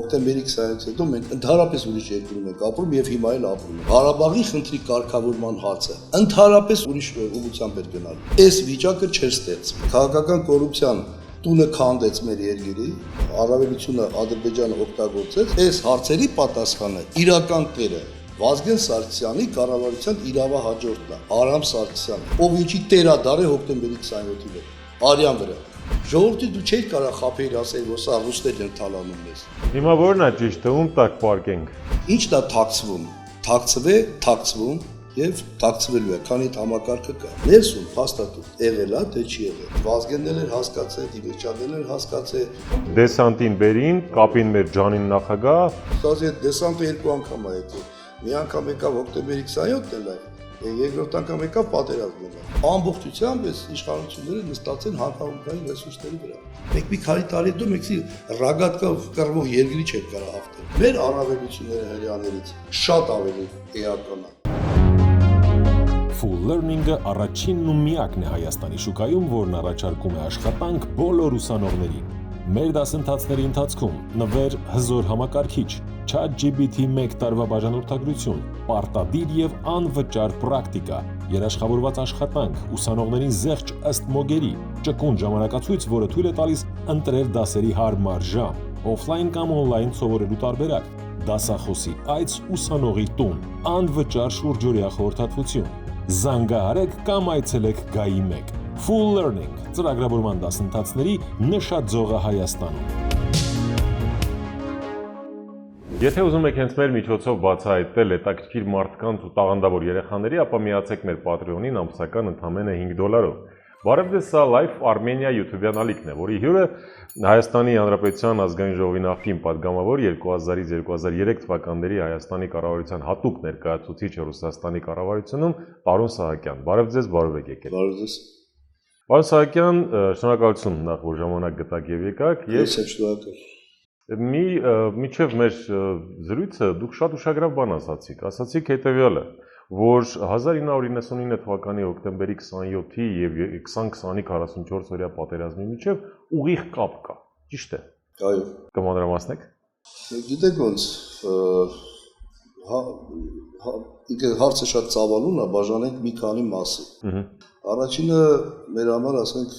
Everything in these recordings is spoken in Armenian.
հոկտեմբերի 20-ից հետո մենք ընդհանրապես ուրիշ երկրում ենք ապրում եւ հիմա էլ ապրում ենք։ Ղարաբաղի խնդրի կարգավորման հարցը ընդհանրապես ուրիշ ուղղությամբ էր գնալու։ Այս վիճակը չէր ստեղծվում։ Քաղաքական կոռուպցիան տունը քանդեց մեր երկրի, առավելությունը Ադրբեջանը օգտագործեց։ Այս հարցերի պատասխանը իրական տերը Վազգեն Սարգսյանի կառավարության իրավահաջորդն է, Արամ Սարգսյանը, ով ինչի տերադար է հոկտեմբերի 27-ի վրա, արյան վրա։ Ժողովրդի դու չէիր կարող խափեիր ասել, որ սա ռուսներն են թալանում մեզ։ Հիմա ո՞րն է ճիշտը, ում տակ պարկենք։ Ի՞նչն է թաքցվում, թաքցվում եւ թաքցվելու է, քանի համակարգը կա։ Ներսում փաստաթուղթ եղել է, թե չի եղել։ Վազգենն էլ հասկացել, Դիվերջյանն էլ հասկացել։ Դեսանտին բերին, կապին մեր ջանին նախագահ։ Ստացի այդ դեսանտը երկու անգամ է եկել։ Մի անգամ եկավ հոկտեմբերի 27-ն էլ է, երկրորդ անգամ եկավ պատերազմն էլ։ Ամբողջությամբ այս իշխանությունները նստած են հանրահավաքային ռեսուրսների վրա։ Մենք մի քանի տարի հետո մենք ռագատկով կռվող երկրի չենք կարող հաղթել։ Մեր առավելությունները հрьяաներից շատ ավելի էական է։ Full Learning-ը առաջինն ու միակն է Հայաստանի շուկայում, որն առաջարկում է աշխատանք բոլոր ուսանողներին։ Մեր դասընթացների ընթացքում նվեր հզոր համակարգիչ, ChatGPT 1 տարվա բաժանորդագրություն, պարտադիր եւ անվճար պրակտիկա, երաշխավորված աշխատանք, ուսանողներին զեղչ ըստ մոգերի, ճկուն ժամանակացույց, որը թույլ է տալիս ընտրել դասերի հարմար ժամ, օֆլայն կամ օնլայն սովորելու տարբերակ, դասախոսի այց ուսանողի տուն, անվճար շուրջօրյա խորհրդատվություն։ Զանգահարեք կամ այցելեք Գայի 1։ Full Learning ծրագրավորման դասընթացների նշաձողը Հայաստանում։ Եթե ուզում եք հենց մեր միջոցով բացահայտել հետաքրքիր մարդկանց ու տաղանդավոր երեխաների, ապա միացեք մեր Patreon-ին ամսական ընդամենը $5։ Բարև ձեզ, սա Live Armenia YouTube-յան ալիքն է, որի հյուրը Հայաստանի Հանրապետության ազգային ժողովի նախկին падգամավոր 2000-ից 2003 թվականների Հայաստանի կառավարության հատուկ ներկայացուցիչ Ռուսաստանի կառավարությունում պարոն Սահակյան։ Բարև ձեզ, բարև եք եկել։ Բարև ձեզ։ Պարոն Սահակյան, շնորհակալություն նախ որ ժամանակ գտաք եւ եկաք։ Ես եմ շնորհակալ։ Միջև մեր զրույցը դուք շատ ուշագրավ բան ասացիք հետևյալը, որ 1999 թվականի հոկտեմբերի 27-ի եւ 2020-ի 44 օրյա պատերազմի միջև ուղիղ կապ կա, ճիշտ է։ Այո։ Կմանրամասնեք։ Գիտեք ոնց, հարցը շատ ծավալուն է, բաժանենք մի քանի մասի։ Առաջինը մեր համար, ասենք,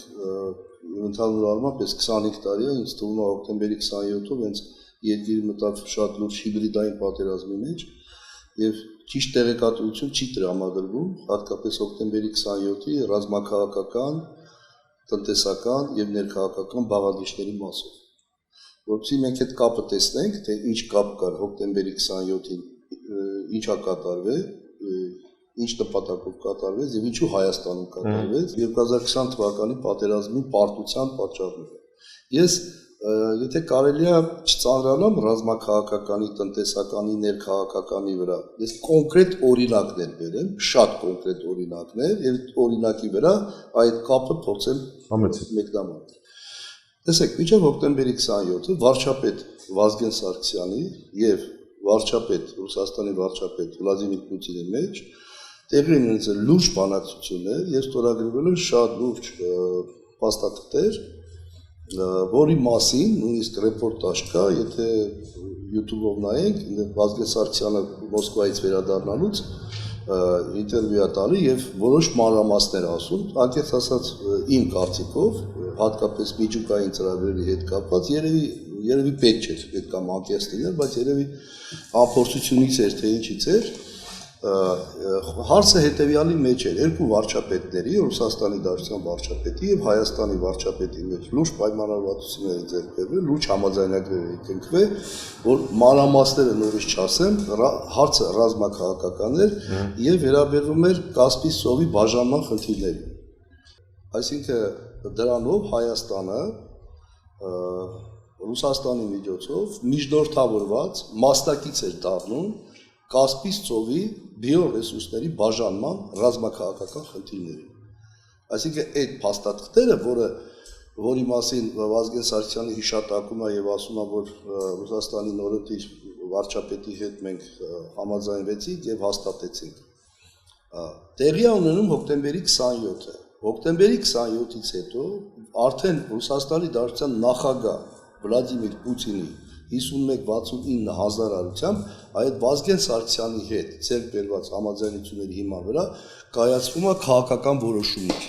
ընդհանուր առմամբ այս 25 տարի է, ինձ թվում է հոկտեմբերի 27-ով հենց երկիրը մտավ շատ լուրջ հիբրիդային պատերազմի մեջ եւ ճիշտ տեղեկատվություն չի տրամադրվում, հատկապես հոկտեմբերի 27-ի ռազմաքաղաքական, տնտեսական եւ ներքաղաքական բաղադրիչների մասով։ Որովհետեւ մենք այդ կապը տեսնենք, թե ինչ կապ կար հոկտեմբերի 27-ին, ինչա կատարվել, ինչ նպատակով կատարվեց եւ ինչու Հայաստանում կատարվեց 2020 թվականի պատերազմի պարտության պատճառները։ Ես եթե կարելի է չծանրանամ ռազմաքաղաքականի, տնտեսականի, ներքաղաքականի վրա, ես կոնկրետ օրինակներ բերեմ, շատ կոնկրետ օրինակներ եւ օրինակի վրա այդ կապը փորձեմ մեկնաբանել։ Տեսեք, մինչև հոկտեմբերի 27-ը վարչապետ Վազգեն Սարգսյանի եւ վարչապետ Ռուսաստանի վարչապետ Վլադիմիր Պուտինի մեջ տեղի ունեցել լուրջ բանակցություններ եւ ստորագրվել են շատ լուրջ փաստաթղթեր, որի մասին նույնիսկ ռեպորտաժ կա, եթե YouTube-ով նայենք, Վազգեն Սարգսյանը Մոսկվայից վերադառնալուց ինտերվյու է տալի եւ որոշ մանրամասներ ասում, անկեղծ ասած իմ կարծիքով, հատկապես միջուկային ծրագրերի հետ կապված երևի պետք չէր այդ կամ անկեղծ լինել, բայց երևի անփորձությունից էր թե ինչից էր։ Հարցը հետևյալի մեջ էր, երկու վարչապետների, Ռուսաստանի Դաշնության վարչապետի եւ Հայաստանի վարչապետի մեջ լուրջ պայմանավորվածություններ ձեռք բերվել, լուրջ համաձայնագրեր էին կնքվել, որ մանրամասները նորից չասեմ, հարցը ռազմաքաղաքական էր եւ վերաբերվում էր Կասպից ծովի բաժանման խնդիրներին։ Այսինքն դրանով Հայաստանը Ռուսաստանի միջոցով միջնորդավորված մասնակից էր դառնում Կասպից ծովի բիոռեսուրսների բաժանման ռազմաքաղաքական խնդիրներին։ Այսինքն այդ փաստաթղթերը, որի մասին Վազգեն Սարգսյանի հիշատակում է եւ ասում է, որ Ռուսաստանի նորընտիր վարչապետի հետ մենք համաձայնվեցինք եւ հաստատեցինք։ Տեղի է ունենում հոկտեմբերի 27-ը։ Հոկտեմբերի 27-ից հետո արդեն Ռուսաստանի Դաշնության նախագահ Վլադիմիր Պուտինի 51-69 հազարարությամբ այդ Վազգեն Սարգսյանի հետ ձեռք բերված համաձայնությունների հիման վրա կայացվում է քաղաքական որոշումներ։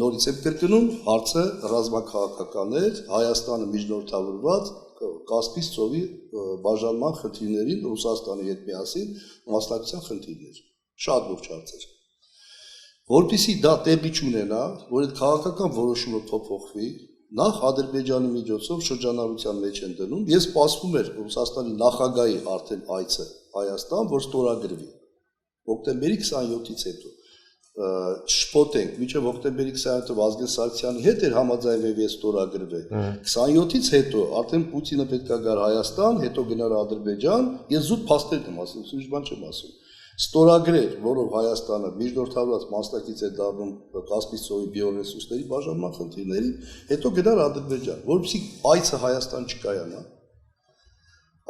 Նորից եմ կրկնում, հարցը ռազմաքաղաքական էր, Հայաստանը միջնորդավորված Կասպից ծովի բաժանման խնդիրներին Ռուսաստանի հետ միասին մասնակցության խնդիրներ։ Շատ լուրջ հարցեր։ Որպեսզի դա տեղի չունենա, որ այդ քաղաքական որոշումը փոփոխվի, նախ Ադրբեջանի միջոցով շրջանառության մեջ են դնում, ես սպասվում էր Ռուսաստանի նախագահի արդեն այցը Հայաստան, որ ստորագրվի։ Հոկտեմբերի 27-ից հետո չշփոթենք, մինչև հոկտեմբերի 27-ը Վազգեն Սարգսյանի հետ էր համաձայնվել եւ ստորագրվել։ 27-ից հետո արդեն Պուտինը պետք է գար Հայաստան, հետո գնար Ադրբեջան, ես զուտ փաստեր եմ ասում, ուրիշ բան չեմ ասում։ Ստորագրեր, որով Հայաստանը միջնորդավորված մասնակից է դառնում Կասպից ծովի բիոռեսուրսների բաժանման խնդիրների, հետո գնար Ադրբեջան, որովհետեւ այցը Հայաստան չկայանա,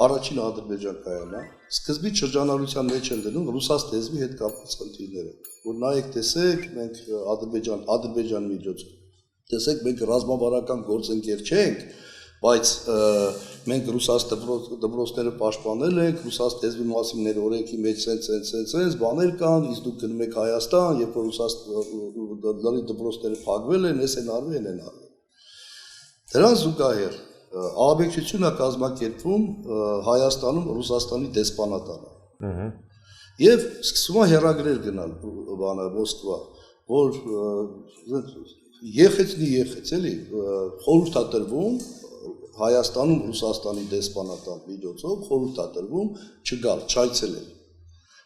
առաջին Ադրբեջան կայանա, սկզբից շրջանառության մեջ են դնում ռուսաց լեզվի հետ կապված խնդիրները, որ նայեք, տեսեք, մենք Ադրբեջանի միջոցով, տեսեք, մենք ռազմավարական գործընկեր չենք, բայց մենք ռուսաց դպրոցները պաշտպանել ենք, ռուսաց լեզվի մասին մեր օրենքի մեջ սենց բաներ կան, իսկ դուք գնում եք Հայաստան, երբ որ ռուսաց դպրոցները փակվել են, էս են արվել, են արվել։ Դրան զուգահեռ ահաբեկչություն է կազմակերպվում Հայաստանում Ռուսաստանի դեսպանատանը։ Եվ սկսում է հեռագրեր գնալ Մոսկվա, որ ехать էլի, խորհուրդ է տրվում Հայաստանում Ռուսաստանի դեսպանատան միջոցով խորհուրդ է տրվում չգալ,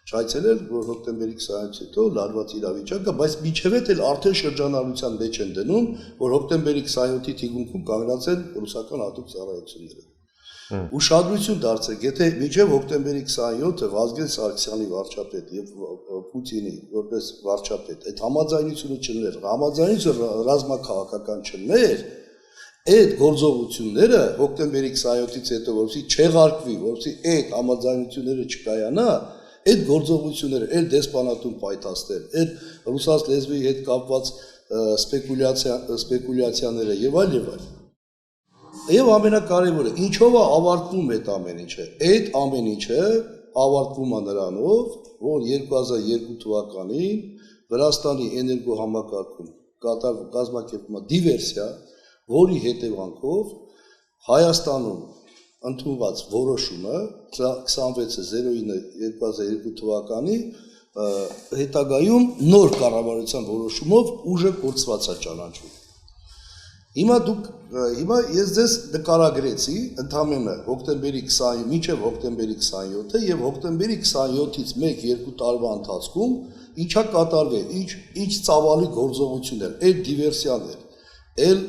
չայցելել, որ հոկտեմբերի 27-ից հետո լարված իրավիճակը, բայց միջև էլ արդեն շրջանառության մեջ են դնում, որ հոկտեմբերի 27-ի թիկունքում կանգնած են ռուսական հատուկ ծառայությունները։ Ուշադրություն դարձրեք, եթե միջև հոկտեմբերի 27-ը Վազգեն Սարգսյանի վարչապետ եւ Պուտինի որպես վարչապետ այդ համաձայնությունը չներ, համաձայնությունը ռազմաքաղաքական չներ, այդ գործողությունները հոկտեմբերի 27-ից հետո որպեսզի չեղարկվի, որպեսզի այդ համաձայնությունները չկայանա, այդ գործողությունները, այդ դեսպանատուն պայթացնել, այդ ռուսաց լեզվի հետ կապված սպեկուլյացիաները եւ այլ եւ այլ։ Եվ ամենակարևորը, ինչով է ավարտվում այդ ամեն ինչը։ Այդ ամեն ինչը ավարտվում է նրանով, որ 2002 թվականին Վրաստանի էներգոհամակարգում կազմակերպվում է դիվերսիա, որի հետևանքով Հայաստանում ընդունված որոշումը 26.09.2002 թվականի հետագայում նոր կառավարության որոշումով ուժը կորցված է ճանաչվում։ Հիմա ես ձեզ նկարագրեցի ընդամենը հոկտեմբերի 20 մինչև հոկտեմբերի 27-ը եւ հոկտեմբերի 27-ից 1-2 տարվա ընթացքում ինչա կատարվել, ինչ ծավալի գործողություններ, այդ դիվերսիաներ, էլ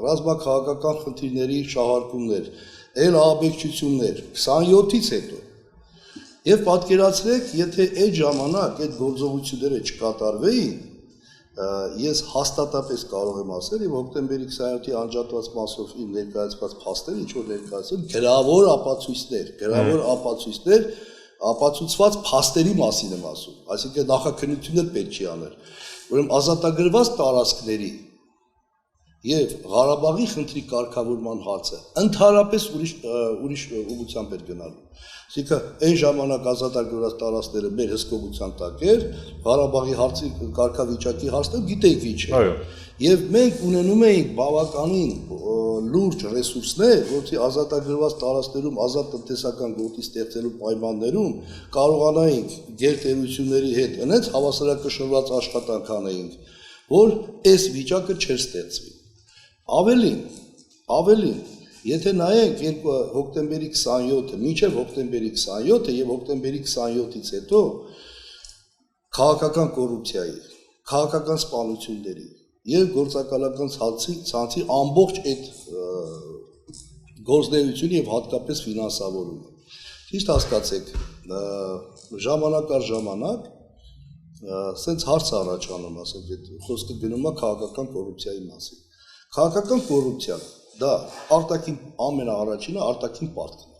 ռազմաքաղաքական խնդիրների շահարկումներ, էլ ահաբեկչություններ 27-ից հետո։ Եվ պատկերացրեք, եթե այդ ժամանակ այդ գործողությունները չկատարվեին, ես հաստատապես կարող եմ ասել, եւ հոկտեմբերի 27-ի անջատված մասով իմ ներկայացված փաստեր, ինչ որ ներկայացում, գրավոր ապացույցներ, ապացուցված փաստերի մասին եմ ասում, այսինքն նախաքննություններ պետք չի անել։ Ուրեմն ազատագրված տարածքների եւ Ղարաբաղի խնդրի կարգավորման հարցը ընդհանրապես ուրիշ ուղղությամբ էր գնալու։ Այսինքն այն ժամանակ ազատագրված տարածքները մեր հսկողության տակ էր, Ղարաբաղի հարցի կարգավիճակի հարցը գիտենք ինչ է։ Եվ մենք ունենում էինք բավականին լուրջ ռեսուրսներ, որի ազատագրված տարածքներում ազատ տնտեսական գործի ստեղծելու պայմաններում կարողանայինք գերտերությունների հետ այնց հավասարակշռված աշխատանք անեինք, որ այս վիճակը չէր ստեղծվի։ Ավելին, եթե նայենք հոկտեմբերի 27-ը, մինչև հոկտեմբերի 27-ը եւ հոկտեմբերի 27-ից հետո քաղաքական կոռուպցիայի, քաղաքական սպանությունների եւ գործակալական ցանցի ամբողջ այդ գործունեությունը եւ հատկապես ֆինանսավորումը։ Ճիշտ հասկացեք, ժամանակ առ ժամանակ սենց հարց առաջանում, ասենք, խոսքը գնում է քաղաքական կոռուպցիայի մասին։ Քաղաքական կոռուպցիան դա ամենաառաջինը արտաքին պարտքն է։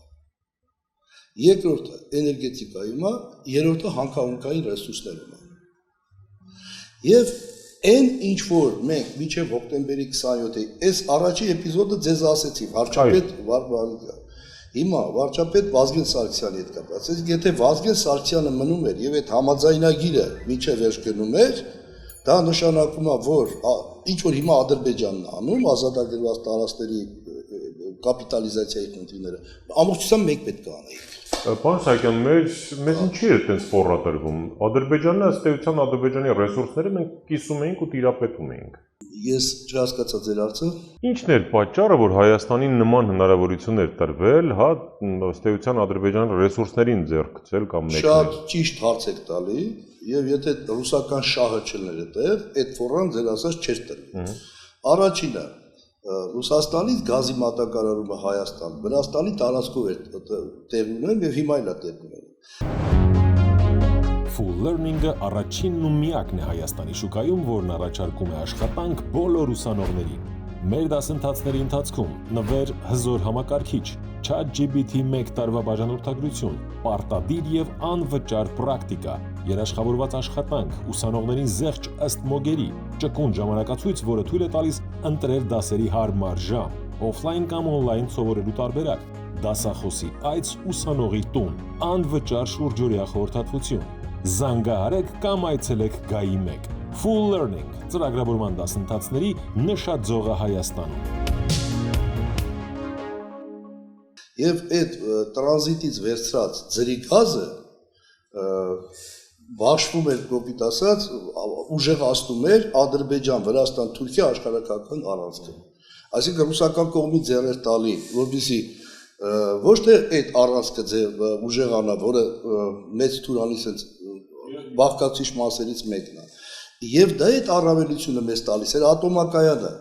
Երկրորդը էներգետիկայում է, երրորդը հանքահունքային ռեսուրսներում է։ Եվ Այն ինչ որ մենք մինչև հոկտեմբերի 27-ի այս առաջի էպիզոդը ձեզ ասեցի, վարչապետ Հիմա վարչապետ Վազգեն Սարգսյանի հետ կապված։ Այսինքն եթե Վազգեն Սարգսյանը մնում էր եւ այդ համաձայնագիրը մինչև վերջ գնում էր, դա նշանակում է, որ ինչ որ հիմա Ադրբեջանն է անում, ազատագրված տարածքների կապիտալիզացիայի խնդիրները, ամբողջությամբ մենք պետք է անենք։ Պարոն Սահակյան, մեզ ինչի է այդպես ֆորրատրվում։ Ադրբեջանն ըստ էության Ադրբեջանի ռեսուրսները մենք կիսում էինք ու տիրապետում էինք։ Ես չհասկացա ձեր հարցը։ Ինչն էր պատճառը, որ Հայաստանին նման հնարավորություն էր տրվել, հա, ըստ էության Ադրբեջանի ռեսուրսներին ձեռքցել կամ մեկնել։ Շատ ճիշտ հարց եք տալի, եւ եթե ռուսական շահը չլներ այդտեղ, այդ ֆորան ձեր ասած չէր տրվի։ Առաջինը Ռուսաստանից գազի մատակարարումը Հայաստան, Վրաստանի տարածքով էր տեղի ունենում եւ հիմա էլ է տեղի ունենում։ Full Learning-ը առաջինն ու միակն է Հայաստանի շուկայում, որն առաջարկում է աշխատանք բոլոր ուսանողներին։ Մեր դասընթացների ընթացքում նվեր հզոր համակարգիչ, ChatGPT 1 տարվա բաժանորդագրություն, պարտադիր եւ անվճար պրակտիկա, երաշխավորված աշխատանք, ուսանողներին զեղչ ըստ մոգերի, ճկուն ժամանակացույց, որը թույլ է տալիս ընտրել դասերի հարմար ժամ, օֆլայն կամ օնլայն սովորելու տարբերակ, դասախոսի այց ուսանողի տուն, անվճար շուրջօրյա խորհրդատվություն։ Զանգահարեք կամ այցելեք Գայի 1։ Full Learning ծրագրավորման դասընթացների նշաձողը Հայաստանում։ Եվ այդ տրանզիտից վերցրած ձրի գազը բաշխվում էր կոպիտ ասած, ուժեղացնում էր Ադրբեջան, Վրաստան, Թուրքիա աշխարհակական առանցքը։ Այսինքն ռուսական կողմից ձեռ էր տալի, որպեսզի ոչ թե այդ առանցքը ուժեղանա, որը մեծ Թուրանի sense բաղկացիչ մասերից մեկն է։ Եվ դա այդ առավելությունը մեզ տալիս էր ատոմակայանը։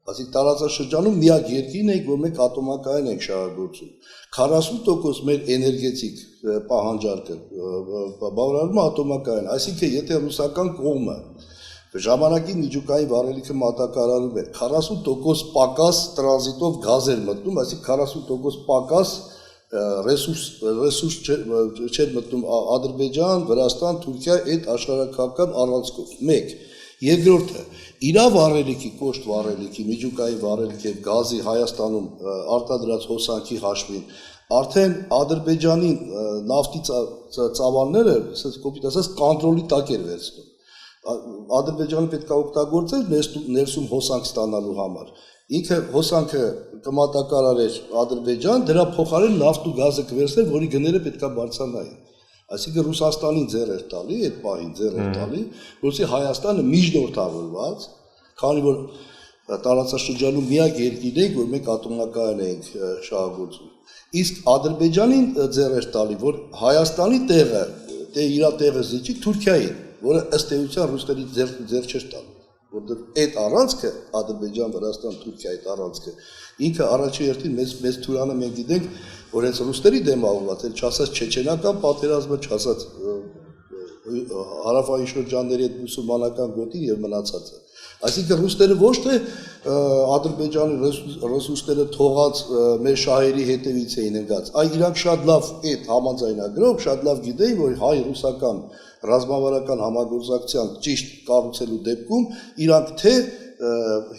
Այսինքն տարածաշրջանում միակ երկիրն ենք, որ մենք ատոմակայան ենք շահագործում։ 40% մեր էներգետիկ պահանջարկը բավարարում է ատոմակայան։ Այսինքն եթե ռուսական կողմը ժամանակին միջուկային վառելիքը մատակարարում էր, 40% պակաս տրանզիտով գազ էր մտնում, այսինքն 40% պակաս ռեսուրս չէր մտնում Ադրբեջան, Վրաստան, Թուրքիա այդ աշխարհակական առանցքով։ 1. Երկրորդը, իրա վառելիքի, կոշտ վառելիքի, միջուկային վառելիքի եւ գազի Հայաստանում արտադրած հոսանքի հաշվին արդեն Ադրբեջանի նավթի ծավալները, ասես կոպիտ ասած, կոնտրոլի տակ էր վերցնում։ Ադրբեջանը պետք է օգտագործեր ներսում հոսանք ստանալու համար։ Ինքը հոսանքը կմատակարարեր Ադրբեջան, դրա փոխարեն նավթ ու գազը կվերցներ, որի գները պետք է բարձրանային։ Այսինքն Ռուսաստանին ձեռ էր տալի, այդ պահին ձեռ էր տալի, որովհետեւ Հայաստանը միջնորդավորված, քանի որ տարածաշրջանում միակ երկիրն է, որ մենք ատոմակայան ենք շահագործում։ Իսկ Ադրբեջանին ձեռ էր տալի, որ Հայաստանի տեղը, իր տեղը զիջի Թուրքիային, որը ըստ էության ռուսների ձեռ չէր տալու, որտեղ այդ առանցքը Ադրբեջան, Վրաստան, Թուրքիա այդ առանցքը ինքը առաջի հերթին մեծ Թուրանը մենք գիտենք, որ հենց ռուսների դեմ աղված էր, չասած չեչենական պատերազմը, չասած հարավային շրջանների այդ մուսուլմանական գոտին եւ մնացածը։ Այսինքն ռուսները ոչ թե Ադրբեջանի ռեսուրսները թողած մեր շահերի հետևից էին ընկած, այլ իրանք շատ լավ այդ համաձայնագրով շատ լավ գիտեին, որ հայ-ռուսական ռազմավարական համագործակցության ճիշտ կառուցելու դեպքում իրանք թե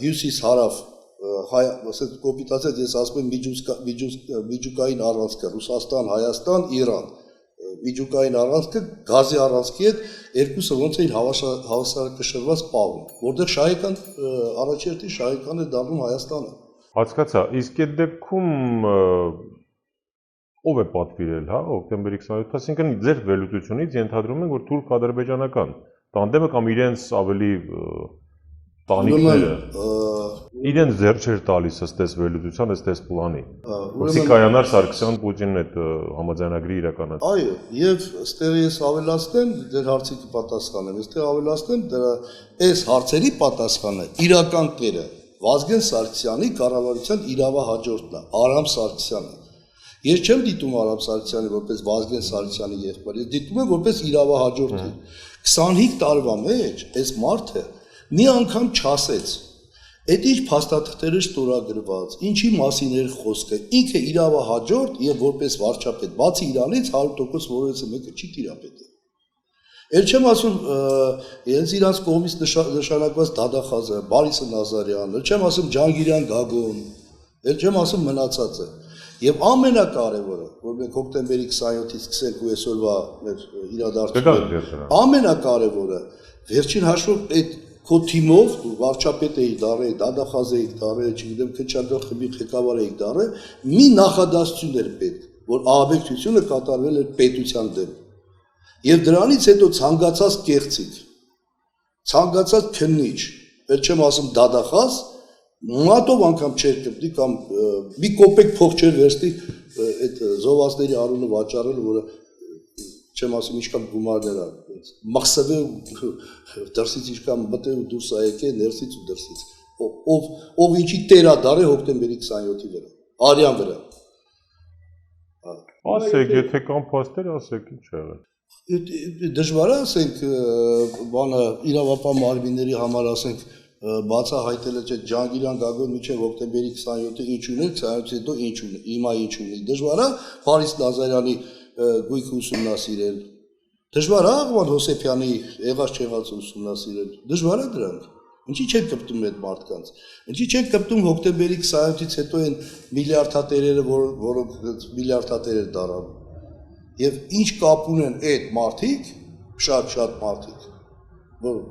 հյուսիս-հարավ ասած կոպիտացած ես ասում եմ միջուկային առանցքը Ռուսաստան, Հայաստան, Իրան միջուկային առանցքը գազի առանցքի հետ երկուսը ոնց էին հավասարակշռված պահում, որտեղ շահեկան առաջերտի շահեկան է դառնում Հայաստանը։ Հասկացա, իսկ այդ դեպքում ով է պատվիրել, հա, հոկտեմբերի 27-ը, այսինքն ձեր վերլուծությունից ենթադրում ենք, որ թուրք-ադրբեջանական տանդեմը կամ իրենց ավելի տանիքները իրենց ձեռ չէր տալիս ըստ այս վերլուծության, ըստ այս պլանի։ Որի կայանար Սարգսյան-Պուտինն այդ համաձայնագրի իրականացումը։ Այո, եւ ըստեղ ես ավելացնեմ, ձեր հարցի կպատասխանեմ, ըստեղ ավելացնեմ դրա այս հարցերի պատասխանը իրական տերը Վազգեն Սարգսյանի կառավարության իրավահաջորդն է, Արամ Սարգսյանը։ Ես չեմ դիտում Արամ Սարգսյանը որպես Վազգեն Սարգսյանի եղբայր, ես դիտում եմ որպես իրավահաջորդի։ 25 տարվա մեջ այս մարդը մի անգամ չասեց, այդ ինչ փաստաթղթերը ստորագրված, ինչի մասին էր խոսքը, ինքը իրավահաջորդ եւ որպես վարչապետ, բացի իրանից 100% որևէ մեկը չի տիրապետել։ Էլ չեմ ասում իրենց իրանց կողմից նշանակված դադախազը, Բարիսը Նազարյան, էլ չեմ ասում Ջանգիրյան Գագոն, էլ չեմ ասում մնացածը։ Եվ ամենակարևորը, որ մենք հոկտեմբերի 27-ից սկսենք ու այսօրվա մեր իրադարձությունները, ամենակարևորը վերջին հաշվով այդ քո թիմով դու վարչապետ էի դարել, դադախազ էի դարել, չգիտեմ քչագահ խմբի ղեկավար էի դարել, մի նախադասություն էր պետք, որ ահաբեկչությունը կատարվել էր պետության դեմ։ Եվ դրանից հետո ցանկացած կեղծիք, ցանկացած քննիչ, ել չեմ ասում դադախազ, մատով անգամ չէր կպտի կամ մի կոպեկ փող չէր վերստի այդ զովասների արունը վաճառել, որը չեմ ասում ինչքան գումարներ ա, մաքսավե դրսից ինչքան մտե ու դուրս ա եկե, ներսից ու դրսից, ով ինչի տերա դար է հոկտեմբերի 27-ի վրա, արյան վրա։ Ասեք, եթե կան փաստեր, ասեք, ինչ եղել։ Դժվար է ասենք բանը իրավապահ մարմինների համար ասենք բացահայտել է Ջանգիրյան Գագոն մինչև հոկտեմբերի 27-ը ինչ ուներ, 27-ից հետո ինչ ունի, հիմա ինչ ունի։ Դժվար է Բարիս Նազարյանի գույքը ուսումնասիրել։ Դժվար է Աղվան Հոսեփյանի եղած-չեղածը ուսումնասիրել։ Դժվար է դրանք։ Ինչի չեն կպտում այդ մարդկանց։ Ինչի չեն կպտում հոկտեմբերի 27-ից հետո այն միլիարդատերերը, որոնք միլիարդատերեր դարան։ Եվ ինչ կապ ունեն այդ մարդիկ, շատ մարդիկ, որ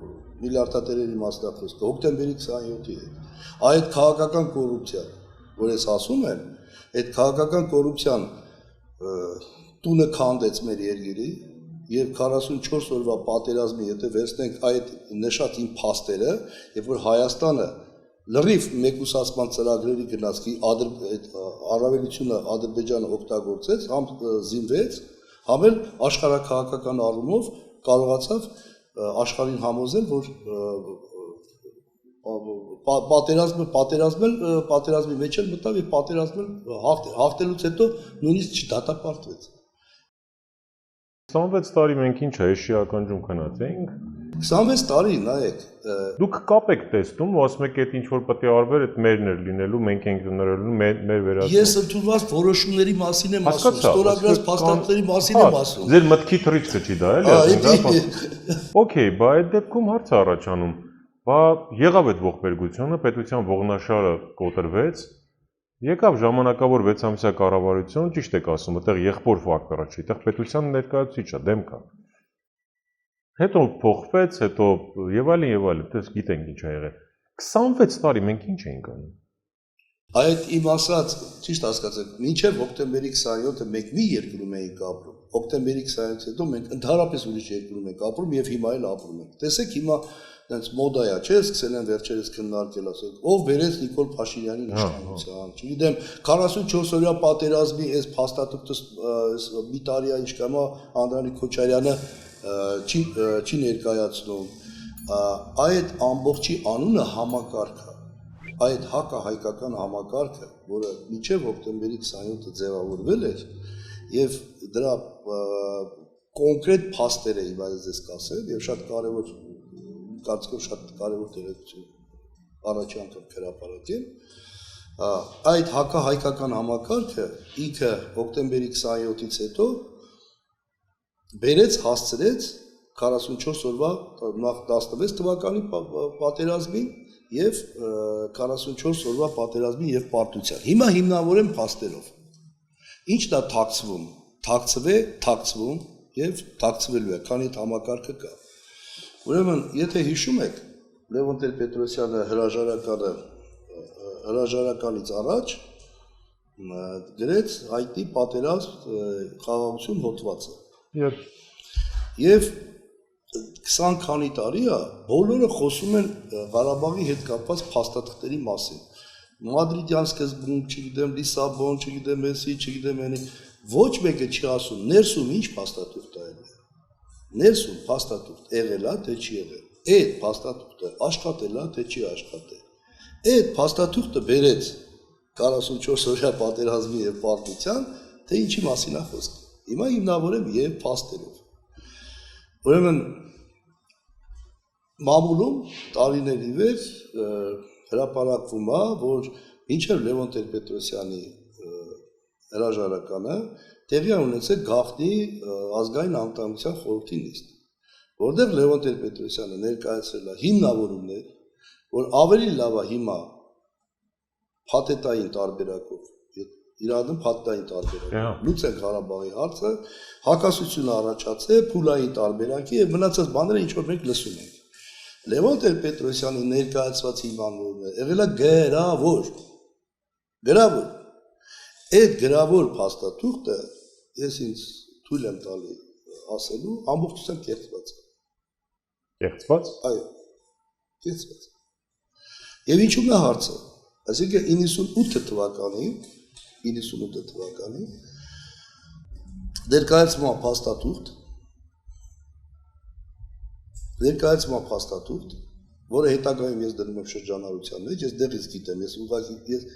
միլիարդատերերի մասնակցությունը հոկտեմբերի 27-ի է։ Այդ քաղաքական կոռուպցիան, որ ես ասում եմ, այդ քաղաքական կոռուպցիան տունը քանդեց մեր երկրի եւ 44 օրվա պատերազմի եթե վերցնենք այդ նշած իմ փաստերը, երբ որ Հայաստանը լրիվ մեկուսացման ծրագրերի գնացքի առավելությունը Ադրբեջանը օգտագործեց, համ զինվեց, համ էլ աշխարհակաղակական առումով կարողացավ աշխարհին համոզել, որ պատերազմի մեջ էլ մտավ եւ պատերազմը հաղթելուց հետո նույնիսկ չդատապարտվեց։ 26 տարի մենք ինչ է էշիականջում քնած էինք։ 26 տարի, նայեք։ Դուք կապ եք տեսնում, ասում եք այդ ինչ որ պետք է արվեր, այդ մերն էր լինելու, մենք ենք դնելու, մեր վերածնու։ Ես ընդունված որոշումների մասին եմ ասում, ստորագրած փաստաթղթերի մասին եմ ասում։ Ձեր մտքի թռիչքը չի դա, էլի։ Okay, բա այդ դեպքում հարց է առաջանում։ Բա եղավ այդ ողբերգությունը, պետության ողնաշարը կոտրվեց։ Եկավ ժամանակավոր 6 ամսյա կառավարություն, ճիշտ եք ասում, այդտեղ եղբոր ֆակտորը չի, այդտեղ պետության ներկայացուցիչը դեմ կա։ Հետո փոխվեց, հետո եւ այլն, դες գիտենք ինչ ա եղել։ 26 տարի մենք ինչ էինք անում։ Այդ իմ ասած, ճիշտ հասկացեք, մինչև հոկտեմբերի 27-ը մենք մի երկրում էինք ապրում։ Հոկտեմբերի 27-ից հետո մենք ընդհանրապես ուրիշ երկրում ենք ապրում եւ հիմա էլ ապրում ենք։ Տեսեք հիմա այնց մոդա է, չէ՞, սկսել են վերջերս քննարկել, ասել, ով բերեց Նիկոլ Փաշինյանի իշխանության, չգիտեմ, 44 օրյա պատերազմի այս փաստաթուղթը մի տարի է ինչքան է Անդրանիկ Քոչարյանը չի ներկայացնում։ Այդ ամբողջի անունը համակարգ է։ Այդ հակահայկական համակարգը, որը մինչև հոկտեմբերի 27-ը ձևավորվել էր, եւ դրա կոնկրետ փաստերը իվայրես կասել եւ շատ կարեւոր կարծիքով շատ կարևոր տեղեկություն առաջի անգամ հրապարակել, այդ հակահայկական համակարգը ինքը հոկտեմբերի 27-ից հետո բերեց հասցրեց 44 օրվա նախ 16 թվականի պատերազմին եւ 44 օրվա պատերազմի եւ պարտության։ Հիմա հիմնավորեմ փաստերով։ Ինչն է թաքցվում, թաքցվում եւ թաքցվելու է, քանի այդ համակարգը կա։ Ուրեմն, եթե հիշում եք, Լևոն Տեր-Պետրոսյանը հրաժարականից առաջ գրեց հայտնի պատերազմ խաղաղություն հոդվածը։ Եվ 20 քանի տարի է, բոլորը խոսում են Ղարաբաղի հետ կապված փաստաթղթերի մասին։ Մադրիդյան սկզբում, չգիտեմ, Լիսաբոն, չգիտեմ, էսի, չգիտեմ, այնի, ոչ մեկը չի ասում, ներսում ինչ փաստաթուղթ է եղել։ Ներսում փաստաթուղթ եղել է, թե չի եղել։ Այդ փաստաթուղթը աշխատել է, թե չի աշխատել։ Այդ փաստաթուղթը բերեց 44 օրյա պատերազմի եւ պարտության, թե ինչի մասին է խոսքը։ Հիմա հիմնավորեմ եւ փաստերով։ Ուրեմն մամուլում տարիների վեր հրապարակվում է, որ մինչև Լևոն Տեր-Պետրոսյանի հրաժարականը տեղի ունեցել գաղտնի ազգային անվտանգության խորհրդի նիստ։ որտեղ Լևոն Տեր-Պետրոսյանը ներկայացրել է հիմնավորումներ, որ ավելի լավ է հիմա փաթեթային տարբերակով, իրադարձ փաթեթային տարբերակով, լուծենք Ղարաբաղի հարցը, հակասությունը առաջացել, փուլային տարբերակի եւ մնացած բաները ինչ որ մենք լսում ենք։ Լևոն Տեր-Պետրոսյանի ներկայացված հիմնավորումները եղել է գրավոր։ Այդ գրավոր փաստաթուղթը ես ինձ թույլ եմ տալի ասելու ամբողջությամբ կեղծված է։ Կեղծված։ Այո, կեղծված։ Եվ ինչու՞մ է հարցը։ Այսինքն 98 թվականին ներկայացման փաստաթուղթ, որը հետագայում ես դնում եմ շրջանառության մեջ, ես դեռից գիտեմ,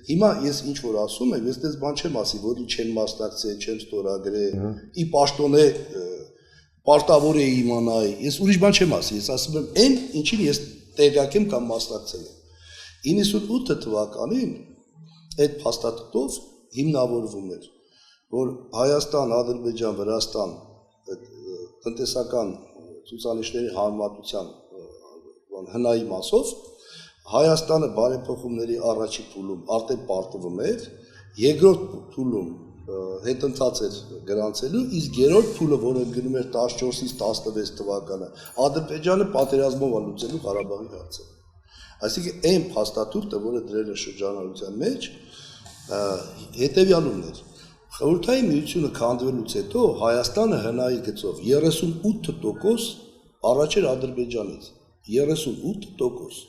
հիմա ես ինչ որ ասում եմ, ես դες բան չեմ ասի, որի չեմ մասնակցել, չեմ ստորագրել, ի պաշտոնե պարտավոր է իմանալ, ես ուրիշ բան չեմ ասի, ես ասում եմ այն, ինչին ես տեղյակ եմ կամ մասնակցել եմ։ 98 թվականին այդ փաստաթղթով հիմնավորվում էր, որ Հայաստան, Ադրբեջան, Վրաստան տնտեսական ցուցանիշների համեմատության հնայի մասով Հայաստանը բարեփոխումների առաջի փուլում արդեն պարտվում էր, երկրորդ փուլում հետընթաց էր գրանցելու, իսկ երրորդ փուլը, որը գնում էր 14-ից 16 թվականը, Ադրբեջանը պատերազմով է լուծելու Ղարաբաղի հարցը։ Այսինքն այն փաստաթուղթը, որը դրել է շրջանառության մեջ, հետևյալն էր. Խորհրդային միությունը քանդվելուց հետո Հայաստանը հնայի գծով 38% առաջ էր Ադրբեջանից, 38%։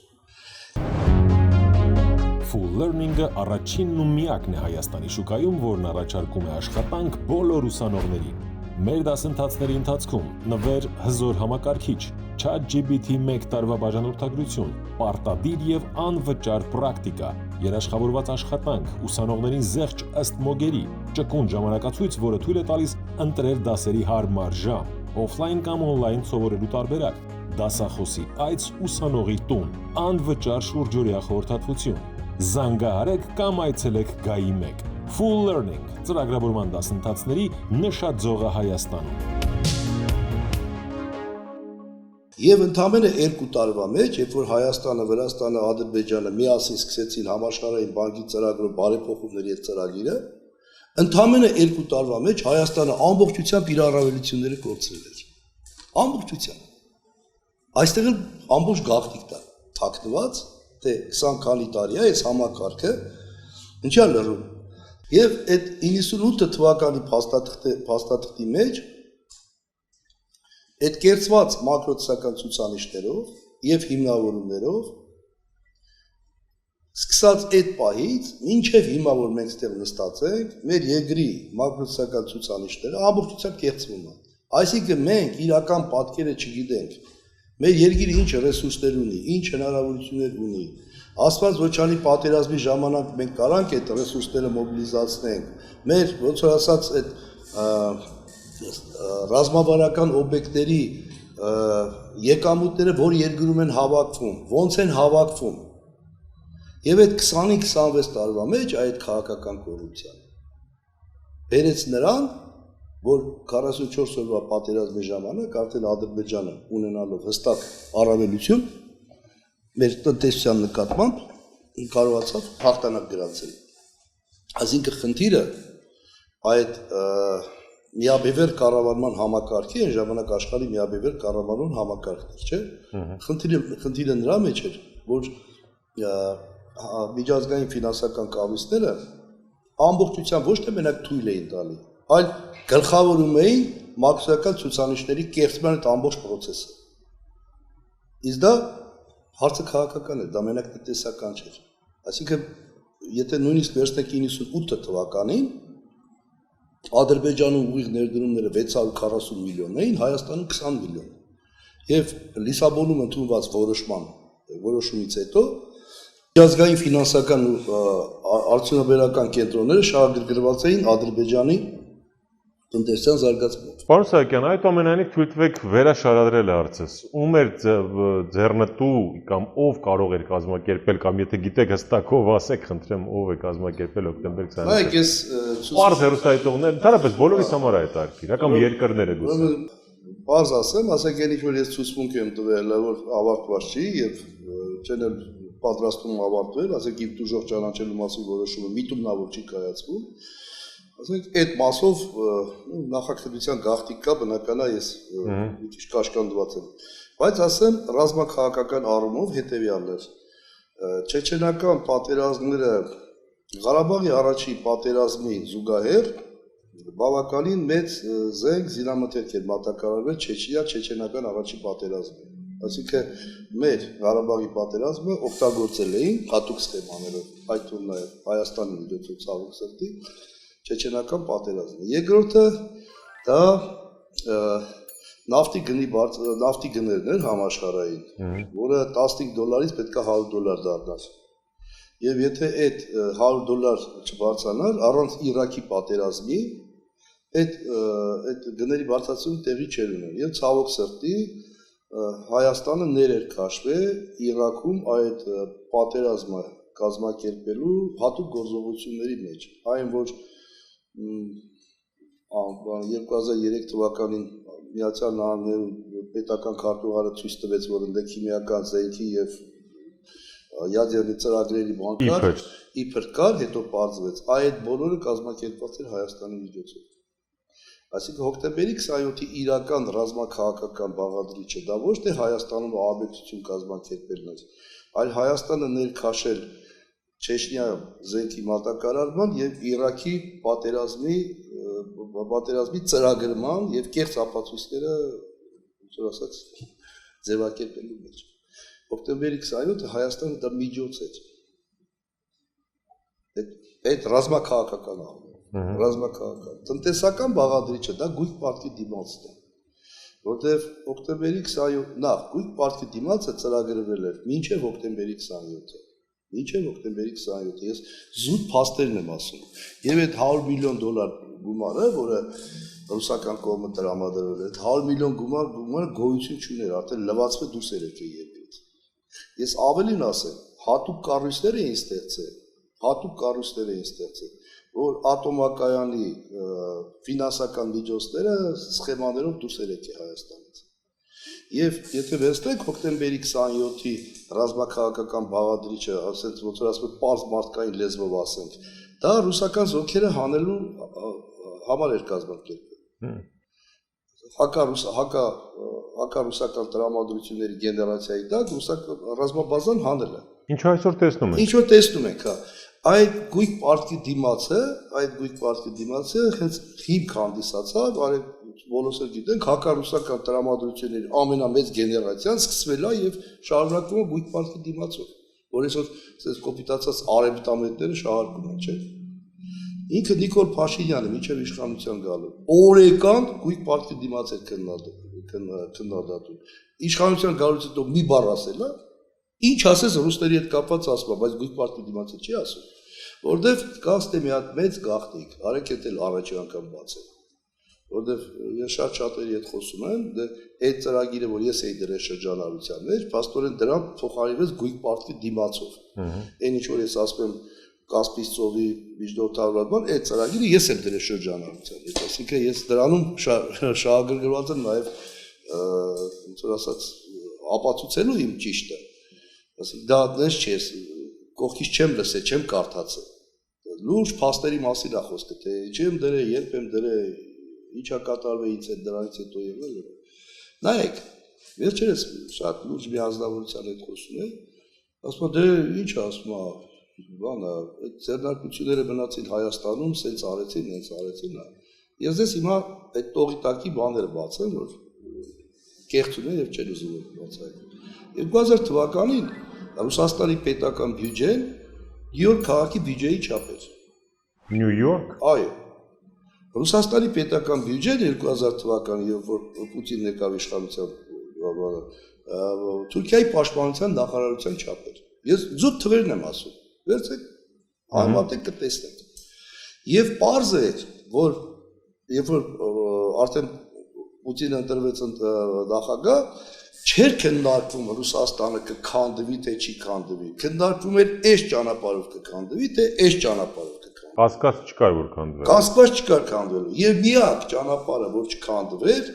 Full Learning-ը առաջինն ու միակն է Հայաստանի շուկայում, որն առաջարկում է աշխատանք բոլոր ուսանողներին։ Մեր դասընթացների ընթացքում նվեր հզոր համակարգիչ, ChatGPT 1 տարվա բաժանորդագրություն, պարտադիր եւ անվճար պրակտիկա, երաշխավորված աշխատանք, ուսանողներին զեղչ ըստ մոգերի, ճկուն ժամանակացույց, որը թույլ է տալիս ընտրել դասերի հարմար ժամ, օֆլայն կամ օնլայն սովորելու տարբերակ, դասախոսի այց ուսանողի տուն, անվճար շուրջօրյա խորհրդատվություն։ Զանգահարեք կամ այցելեք Գայի 1։ Full Learning ծրագրավորման դասընթացների նշաձողը Հայաստանում։ Եվ ընդամենը 2 տարվա մեջ, երբ որ Հայաստանը, Վրաստանը, Ադրբեջանը միասին սկսեցին համաշխարհային բանկի ծրագրով բարեփոխումների այդ ծրագիրը, ընդամենը 2 տարվա մեջ Հայաստանը ամբողջությամբ իր առավելությունները կորցրել էր։ Ամբողջությամբ։ Այստեղ էլ ամբողջ գաղտնիք դա թաքնված, թե 20 քանի տարի է այս համակարգը ինչի է լռում։ Եվ այդ 98 թվականի փաստաթղթի մեջ այդ կերծված մակրոցական ցուցանիշներով եւ հիմնավորումներով սկսած այդ պահից մինչեւ հիմա որ մենք այդտեղ նստած ենք, մեր երկրի մակրոցական ցուցանիշները ամբողջությամբ կեղծվում են։ Այսինքն մենք իրական պատկերը չգիտենք։ Մեր երկիրը ինչ ռեսուրսներ ունի, ինչ հնարավորություններ ունի։ Աստված ոչանի պատերազմի ժամանակ մենք կարանք այդ ռեսուրսները մոբիլիզացնենք։ Մեր ոնց որ ասած այդ ռազմավարական օբյեկտների եկամուտները որ երկրում են հավաքվում, ոնց են հավաքվում։ Եվ այդ 20-26 տարվա մեջ այդ քաղաքական կոռուպցիան բերեց նրան, որ 44 օրվա պատերազմի ժամանակ արդեն Ադրբեջանը ունենալով հստակ առավելություն մեր տնտեսության նկատմամբ կարողացավ հաղթանակ գրանցել։ Այսինքն խնդիրը այդ միաբևեռ կառավարման համակարգի այն ժամանակ աշխարհի միաբևեռ կառավարման համակարգն էր, չէ՞։ Խնդիրը նրա մեջ էր, որ միջազգային ֆինանսական կառույցները ամբողջությամբ ոչ թե մենակ թույլ էին տալի, այլ գլխավորում էին մակրոսական ցուցանիշների կեղծման այդ ամբողջ process-ը։ Իսկ դա հարցը քաղաքական էր, դա մենակ տնտեսական չէր։ Այսինքն, եթե նույնիսկ վերցնենք 98 թվականին, Ադրբեջանում ուղիղ ներդրումները 640 միլիոն էին, Հայաստանում 20 միլիոն։ Եվ Լիսաբոնում ընդունված որոշումից հետո միջազգային ֆինանսական արդյունաբերական կենտրոնները շահագրգռված էին Ադրբեջանի տնտեսության զարգացմամբ։ Պարոն Սահակյան, այդ ամենայնիվ թույլ տվեք վերաշարադրել հարցս։ Ում էր ձեռնտու կամ ով կարող էր կազմակերպել կամ եթե գիտեք հստակ ով ասեք, խնդրեմ, ով է կազմակերպել հոկտեմբեր 20-ը։ Նայեք, ես Պարզ հեռուստայտողներ, ընդհանրապես բոլորիս համար է այդ արկիր, կամ երկրները գուցե։ Պարզ ասեմ, ասեք ելիք որ ես ցուցմունք եմ տվել, որ ավարտված չի եւ չեն էլ պատրաստում ավարտվել, ասեք իմ դժոխ ճանաչելու մասին որոշումը միտումնավոր չի կայացվում։ Ասենք այդ մասով նախաքննության գաղտնիք կա, բնական է ես մի քիչ կաշկանդված եմ։ Բայց ասեմ ռազմաքաղաքական առումով հետեւյալն է։ Չեչենական պատերազմները Ղարաբաղի առաջին պատերազմի զուգահեռ բավականին մեծ զենք զինամթերք էր մատակարարվել չեչենական առաջին պատերազմին։ Այսինքն մեր Ղարաբաղի պատերազմը օգտագործել էին հատուկ սխեմաներով, այդ թվում նաև Հայաստանի միջոցով ցավոք սրտի չեչենական պատերազմը։ Երկրորդը դա նավթի գներն էր համաշխարհային, որը $15-ից պետք է $100 դառնար։ Եվ եթե այդ $100 չբարձրանար առանց Իրաքի պատերազմի, այդ գների բարձրացումը տեղի չէր ունենում։ Եվ ցավոք սրտի Հայաստանը ներեր քաշվել Իրաքում այդ պատերազմը կազմակերպելու հատուկ գործողությունների մեջ։ Այն որ 2003 թվականին Միացյալ Նահանգներում պետական քարտուղարը ցույց տվեց, որ ընդ քիմիական զենքի եւ յադերնի ծրագրերի բանկար իբր կար, հետո պարզվեց, այդ բոլորը կազմակերպված էր Հայաստանի միջոցով։ Այսինքն հոկտեմբերի 27-ի իրական ռազմաքաղաքական բաղադրիչը դա ոչ թե Հայաստանում ահաբեկչություն կազմակերպելն էր, այլ Հայաստանը ներքաշել Չեչնիայում զենքի մատակարարման եւ Իրաքի պատերազմի ծրագրման եւ կեղծ ապացույցները, ոնց ասած, ձևակերպելու մեջ։ Հոկտեմբերի 27-ը Հայաստանը դա միջոց էր։ Այդ ռազմաքաղաքական ռազմաքաղաքական տնտեսական բաղադրիչը դա գույք պարտքի դիմացն է, որտեղ հոկտեմբերի 27 նախ գույք պարտքի դիմացը ծրագրվել էր մինչև հոկտեմբերի 27-ը։ Մինչև հոկտեմբերի 27-ը ես զուտ փաստերն եմ ասում։ Եվ այդ $100 միլիոն գումարը, որը ռուսական կողմը տրամադրել է, այդ $100 միլիոն գումարը գոյություն չուներ, արդեն լվացվել դուրս էր եկել երկրից։ Ես ավելին ասեմ, հատուկ կառույցներ էին ստեղծել, որ ատոմակայանի ֆինանսական միջոցները սխեմաներով դուրս էր եկել Հայաստանից։ Եվ եթե վերցնենք հոկտեմբերի 27-ի ռազմաքաղաքական բաղադրիչը, ասենց ոնց որ ասում են պարզ մարդկային լեզվով ասենք, դա ռուսական զորքերը հանելու համար էր կազմակերպվել։ Հակառուսական տրամադրությունների գեներացիայի տակ ռազմաբազան հանել է։ Ինչ այսօր տեսնում ենք։ Ինչ որ տեսնում ենք, հա։ Այդ գույք պարտքի դիմացը հենց հիմք հանդիսացավ, բոլորս գիտենք, հակառուսական տրամադրությունների ամենամեծ գեներացիան սկսվել է եւ շարունակվում է գույք պարտքի դիմացով, որ այսօր ասես կոպիտացած արևտամետները շահարկում են, չէ՞։ Ինքը Նիկոլ Փաշինյանը մինչև իշխանության գալու օրեկան գույք պարտքի դիմաց էր քննադատում։ Իշխանության գալուց հետո մի բառ ասել է, ինչ ասես ռուսների հետ կապված ասում, բայց գույք պարտքի դիմաց չի ասում, որտեվ կաստ է մի հատ մեծ գաղտնիք, արեք էդ էլ առաջի անգամ բացել, որտեվ ես շատ-շատերի հետ խոսում եմ, այդ ծրագիրը, որ ես էի դրել շրջանառության մեջ, փաստորեն դրան փոխարինվեց գույք պարտքի դիմացով։ Այն ինչ որ ես ասում եմ Կասպից ծովի միջնորդավորման, այդ ծրագիրը ես եմ դրել շրջանառության մեջ, այսինքն ես դրանում շահագրգռված եմ նաև ոնց որ ասած ապացուցելու իմ ճիշտը։ Այսինքն դա դες չէ, կողքից չեմ լսել, չեմ կարդացել։ Լուրջ փաստերի մասին է խոսքը, թե չեմ դրել, երբ եմ դրել, ինչա կատարվել ինձ այդ դրանից հետո եւ այլն։ Նայեք, վերջերս շատ լուրջ մի ազնվորության հետ խոսում եմ, ասում դե ինչ ասում է, բանը, այդ ձեռնարկությունները մնացին Հայաստանում, սենց արեցին, նենց արեցին։ Ես դες հիմա այդ տողի տակի բաները բացեմ, որ կեղծ ունեն եւ չեն ուզում բացել։ 2000 թվականին Ռուսաստանի պետական բյուջեն Նյու Յորք քաղաքի բյուջեի չափ էր։ Նյու Յորք։ Այո։ Ռուսաստանի պետական բյուջեն 2000 թվականին, երբ որ Պուտինն եկավ իշխանության, Թուրքիայի պաշտպանության նախարարության չափ էր։ Ես զուտ թվերն եմ ասում։ Վերցեք, համատեք կտեսնեք։ Եվ պարզ է, որ երբ որ արդեն Պուտինը ընտրվեց նախագահ, չէր քննարկվում Ռուսաստանը կքանդվի թե չի քանդվի։ Քննարկվում էր այս ճանապարհով կքանդվի թե այս ճանապարհով կքանդվի։ Կասկած չկար որ քանդվի։ Կասկած չկար քանդվելու։ Եվ միակ ճանապարհը որ չքանդվեր,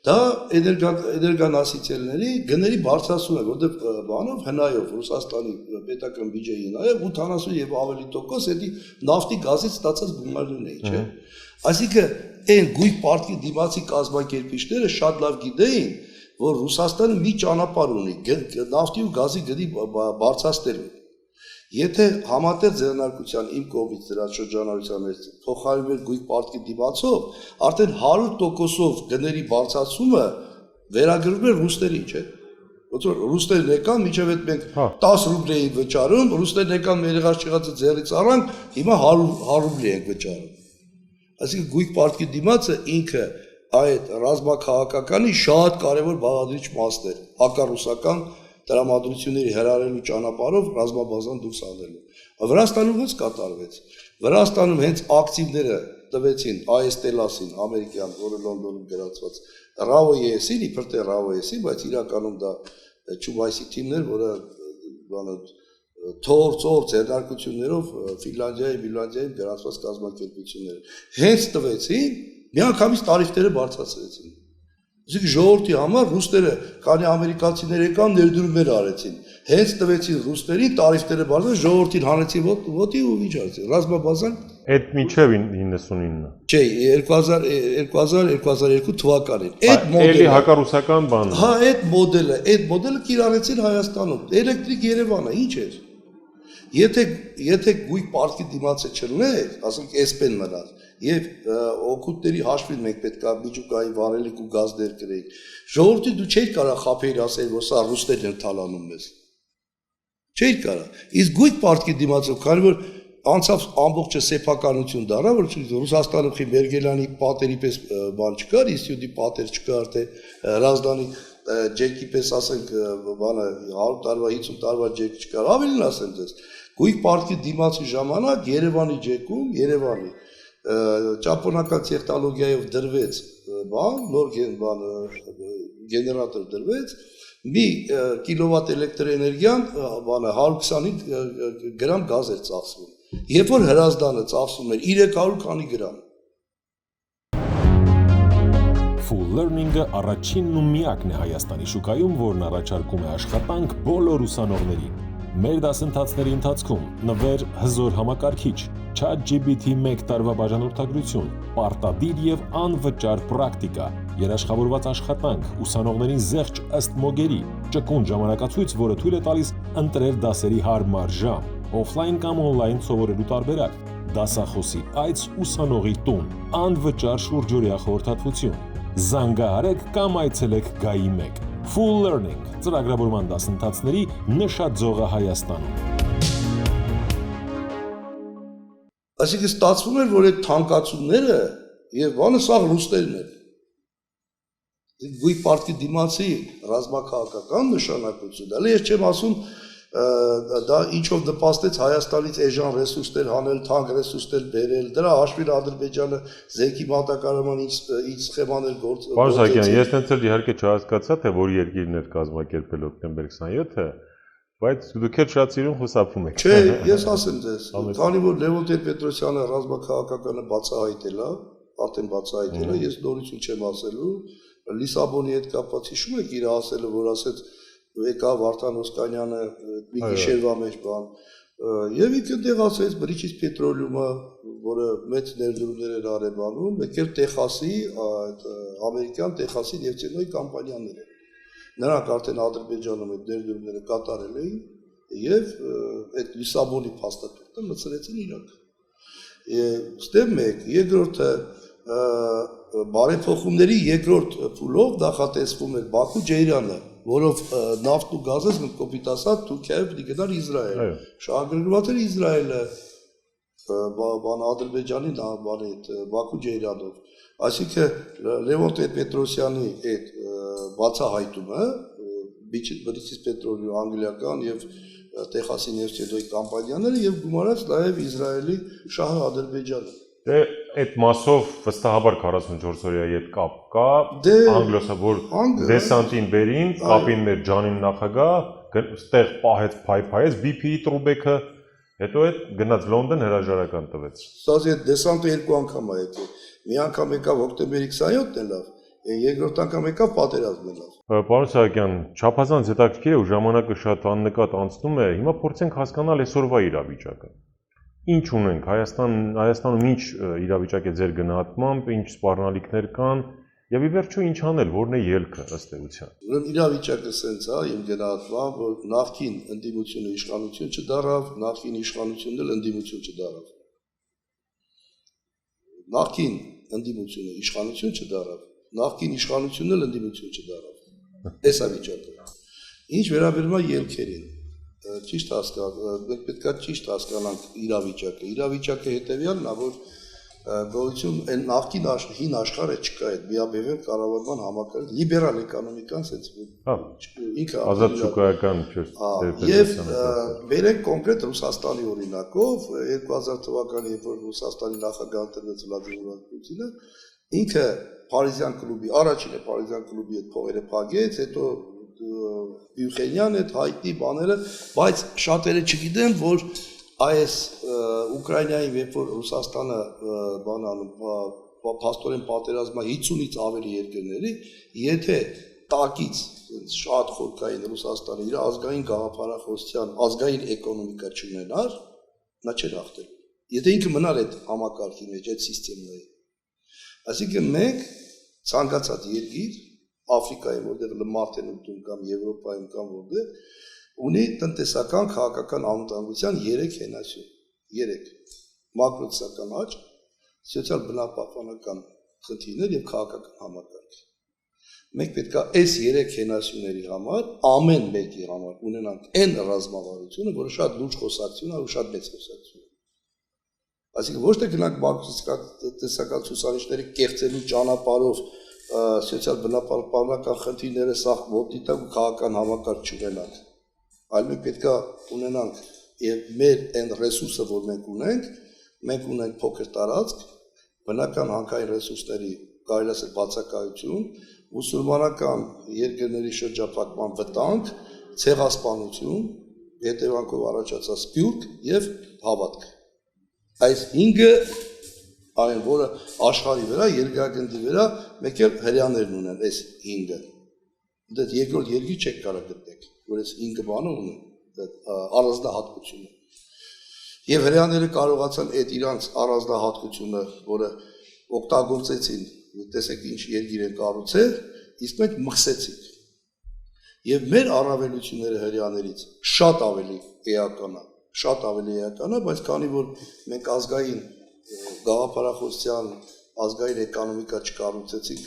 Դա էներգանասիցիաների գների բարձրացում է, որտեղ բանով հնայով Ռուսաստանի պետական բյուջեի նայով 80 եւ ավելի տոկոս էդի նավթի գազից ստացած գումարներն էին, չէ՞։ Այսինքն այն գույք պարտքի դիմացի կազմակերպիչները շատ լավ գիտեին, որ Ռուսաստանը մի ճանապարհ ունի նավթի ու գազի գնի բարձրացնելու։ Եթե համատեղ ձեռնարկության իմ կողմից դրա շրջանառության մեջ փոխարինվեր գույք պարտքի դիմացով, արդեն 100%-ով գների բարձրացումը վերագրվում է ռուսներին, չէ՞։ Ոնց որ ռուսներն եկան, մինչև այդ մենք 10 ռուբլի էինք վճարում, ռուսներն եկան մեր եղած չեղածը ձեռից առանք, հիմա 100 ռուբլի ենք վճարում։ Այսինքն գույք պարտքի դիմացը ինքը այդ ռազմաքաղաքականի շատ կարևոր բաղադրիչ մասն էր, հակառուսական տրամադրությունների հրարելու ճանապարհով ռազմաբազան դուրս անելու։ Վրաստանում ո՞նց կատարվեց։ Վրաստանում հենց ակտիվները տվեցին AES Telas-ին, ամերիկյան, որը Լոնդոնում գրանցված, RAWO-ին, իբր թե RAWO-ին, բայց իրականում դա Չուբայսի թիմներ, որը բանը թոր ձեռնարկություններով Ֆինլանդիայի գրանցված կազմակերպություններ։ Հենց տվեցին, միանգամից տարիֆները բարձրացրեցին։ Իսկ ժողովրդի համար ռուսները, քանի ամերիկացիներ եկան, ներդրումներ արեցին։ Հենց տվեցին ռուսներին, տարիֆները բարձրացրին, ժողովրդին հանեցին ոտի ու ինչ արեցին։ Ռազմաբազան Այդ միջև 99-ը։ Չէ, 2000-2002 թվականին։ Այդ մոդելը էլի հակառուսական բանն։ Հա, այդ մոդելը կիրառեցին Հայաստանում։ Էլեկտրիկ Երևանը ինչ էր։ Եթե գույք պարտքի դիմացը չլներ, ասենք էսպեն մնար, եւ օգուտների հաշվին մենք պետք է միջուկային վարելիք ու գազներ կրեինք։ Ժողովրդի դու չէիր կարող խափեիր ասել, որ սա ռուսներն են թալանում մեզ։ Չէիր կարող։ Իսկ գույք պարտքի դիմացով, քանի որ անցավ ամբողջը սեփականություն դառավ, որ Ռուսաստանում խի Մերգելյանի պատերի պես բան չկար, ինստիտուտի պատեր չկար, թե Հրազդանի ջերքի պես ասենք բանը 100 տարվա 50 տարվա ջերք չկար, ավելին ասեմ ձեզ։ Գույք պարտքի դիմացի ժամանակ Երևանի ջերքում, Երևանի ճապոնական տեխնոլոգիայով դրվեց բան, նոր գեներատոր դրվեց, մի կիլովատ էլեկտրէներգիան բանը 125 գրամ գազ էր ծախսվում։ Երբ որ Հրազդանը ծախսում էր 300 քանի գրամ։ Full Learning-ը առաջինն ու միակն է Հայաստանի շուկայում, որն առաջարկում է աշխատանք բոլոր ուսանողներին։ Մեր դասընթացների ընթացքում նվեր հզոր համակարգիչ, ChatGPT 1 տարվա բաժանորդագրություն, պարտադիր եւ անվճար պրակտիկա, երաշխավորված աշխատանք, ուսանողներին զեղչ ըստ մոգերի, ճկուն ժամանակացույց, որը թույլ է տալիս ընտրել դասերի հարմար ժամ, օֆլայն կամ օնլայն սովորելու տարբերակ, դասախոսի այց ուսանողի տուն, անվճար շուրջօրյա խորհրդատվություն։ Զանգահարեք կամ այցելեք Գայի 1։ Full Learning ծրագրավորման դասընթացների նշաձողը Հայաստանում։ Այսինքն ստացվում էր, որ այդ թանկացումները եւ բանը սա ռուսներն են։ Գույք պարտքի դիմացի ռազմաքաղաքական նշանակություն, այլ ես չեմ ասում դա ինչով նպաստեց Հայաստանից էժան ռեսուրսներ հանել, թանկ ռեսուրսներ բերել, դրա հաշվին Ադրբեջանը զենքի մատակարարման ինչ սխեմաներ գործել։ Պարոն Սահակյան, ես հենց էլ իհարկե չհասկացա, թե որ երկիրն էր կազմակերպել հոկտեմբեր 27-ը, բայց դուք էլ շատ սիրուն խուսափում եք։ Չէ, ես ասեմ ձեզ, քանի որ Լևոն Տեր-Պետրոսյանը ռազմաքաղաքականը բացահայտել է, արդեն բացահայտել է, ես նորություն չեմ ասելու, Լիսաբոնի հետ կապված հիշում եք իր ասելը, որ ասեց եկա Վարդան Օսկանյանը մի գիշերվա մեջ բան եւ ինքը տեղացրեց British Petroleum-ը, որը մեծ ներդրումներ էր արևանում, մեկ էլ Տեխասի, այդ ամերիկյան Տեխասի նեֆտենոյի կամպանիաները։ Նրանք արդեն Ադրբեջանում այդ ներդրումները կատարել էին եւ այդ Լիսաբոնի փաստաթուղթը մցրեցին Իրաք։ Ստեպ 1, երկրորդը բարեփոխումների երկրորդ փուլով նախատեսվում էր Բաքու-Ջեյրանը, որով նավթ ու գազը կոպիտ ասած Թուրքիայով դիգնար Իսրայել։ Շահագրգռված էր Իսրայելը բան Ադրբեջանի բանի այդ Բաքու-Ջեյրանով։ Այսինքն Լևոն Տեր-Պետրոսյանի այդ բացահայտումը British Petroleum անգլիական եւ Տեխասի նեֆտենոյի կամպանիաները եւ գումարած նաեւ Իսրայելի շահը Ադրբեջանը։ Դե այդ մասով վստահաբար 44 օրյա հետ կապ կա, անգլոսը որ դեսանտին բերին, կապին մեր ջանին նախագահ, ստեղ պահեց փայփայեց BP-ի Տրուբեկը, հետո այդ գնաց Լոնդոն հրաժարական տվեց։ Սա այդ դեսանտը երկու անգամ է եկել։ Մի անգամ եկավ հոկտեմբերի 27-ն է լավ, Երկրորդ անգամ եկավ պատերազմը լավ։ Պարոն Սահակյան, չափազանց հետաքրքիր է ու ժամանակը շատ աննկատ անցնում է։ Հիմա փորձենք հասկանալ այսօրվա իրավիճակը։ Ինչ ունենք Հայաստանում ինչ իրավիճակ է ձեր գնահատմամբ, ինչ սպառնալիքներ կան եւ ի վերջո ինչ անել, որն է ելքը ըստ էության։ Ուրեմն իրավիճակը սենց է, իմ գնահատմամբ, որ նախկին ընդդիմությունը իշխանություն չդարավ, նախկին իշխանությունն էլ ընդդիմություն չդարավ։ Նախկին ընդդիմությունը իշխանություն չդարավ, նախկին իշխանությունն էլ ընդդիմություն չդարավ։ Այս է վիճակը։ Ինչ վերաբերում է ելքերին, ճիշտ հասկանալ, մենք պետք է ճիշտ հասկանանք իրավիճակը։ Իրավիճակը հետևյալն է, որ գոյություն այն նախկին հին աշխարհը չկա այդ միաբևեռ կառավարման համակարգ լիբերալ էկոնոմիկան sense ինքը ազատ շուկայական չէ։ Եվ վերեք կոնկրետ Ռուսաստանի օրինակով 2000 թվականին, երբ որ Ռուսաստանի նախագահ ընտրվեց Վլադիմիր Պուտինը, ինքը Փարիզյան կլուբի առաջինը Փարիզյան կլուբի այդ փողերը փակեց, հետո Բյուխենյան այդ հայտնի բաները, բայց շատերը չգիտեն, որ այս Ուկրաինային, երբ որ Ռուսաստանը փաստորեն պատերազմա 50-ից ավելի երկրների, եթե տակից շատ խորքային Ռուսաստանը իր ազգային գաղափարախոսության, ազգային էկոնոմիկա չունենար, նա չէր հաղթել։ Եթե ինքը մնար այդ համակարգի մեջ, այդ համակարգի, այսինքն մենք ցանկացած երկիր Աֆրիկայում, որտեղ մարդ են ուտում կամ Եվրոպայում կամ որտեղ, ունի տնտեսական, քաղաքական անվտանգության 3 հենասյուն, 3 մակրոտնտեսական աճ, սոցիալ բնապահպանական խնդիրներ եւ քաղաքական համակարգ։ Մենք պետք է այս 3 հենասյունների համար ամեն մեկի համար ունենանք այն ռազմավարությունը, որը շատ լուրջ խոսակցություն է ու շատ մեծ խոսակցություն է։ Այսինքն ոչ թե գնանք մակրոտնտեսական ցուցանիշների կեղծելու ճանապարհով սոցիալ բնապահպանական խնդիրները սաղ ոտնիտակ ու քաղաքական համակարգ չունենանք, այլ մենք պետք է ունենանք եւ մեր այն ռեսուրսը, որ մենք ունենք փոքր տարածք, բնական հանքային ռեսուրսների կարելի ասել բացակայություն, մուսուլմանական երկրների շրջափակման վտանգ, ցեղասպանություն, հետևանքով առաջացած սպյուրք եւ հավատք։ Այս 5-ը այն որը աշխարհի վրա, երկրագնդի վրա մեկ էլ հрьяաներն ունեն այս 5-ը։ Դա երկրորդ երկիր չեք կարող գտնել, որ այս 5 բանը ունեն, առանձնահատկությունը։ Եվ հрьяաները կարողացան այդ իրանց առանձնահատկությունը, որը օգտագործեցին, տեսեք ինչ երկիր են կառուցել, իսկ մենք մխսեցինք։ Եվ մեր առավելությունները հрьяաներից շատ ավելի էական է, բայց քանի որ մենք ազգային գաղափարախոսության ազգային էկոնոմիկա չկառուցեցինք,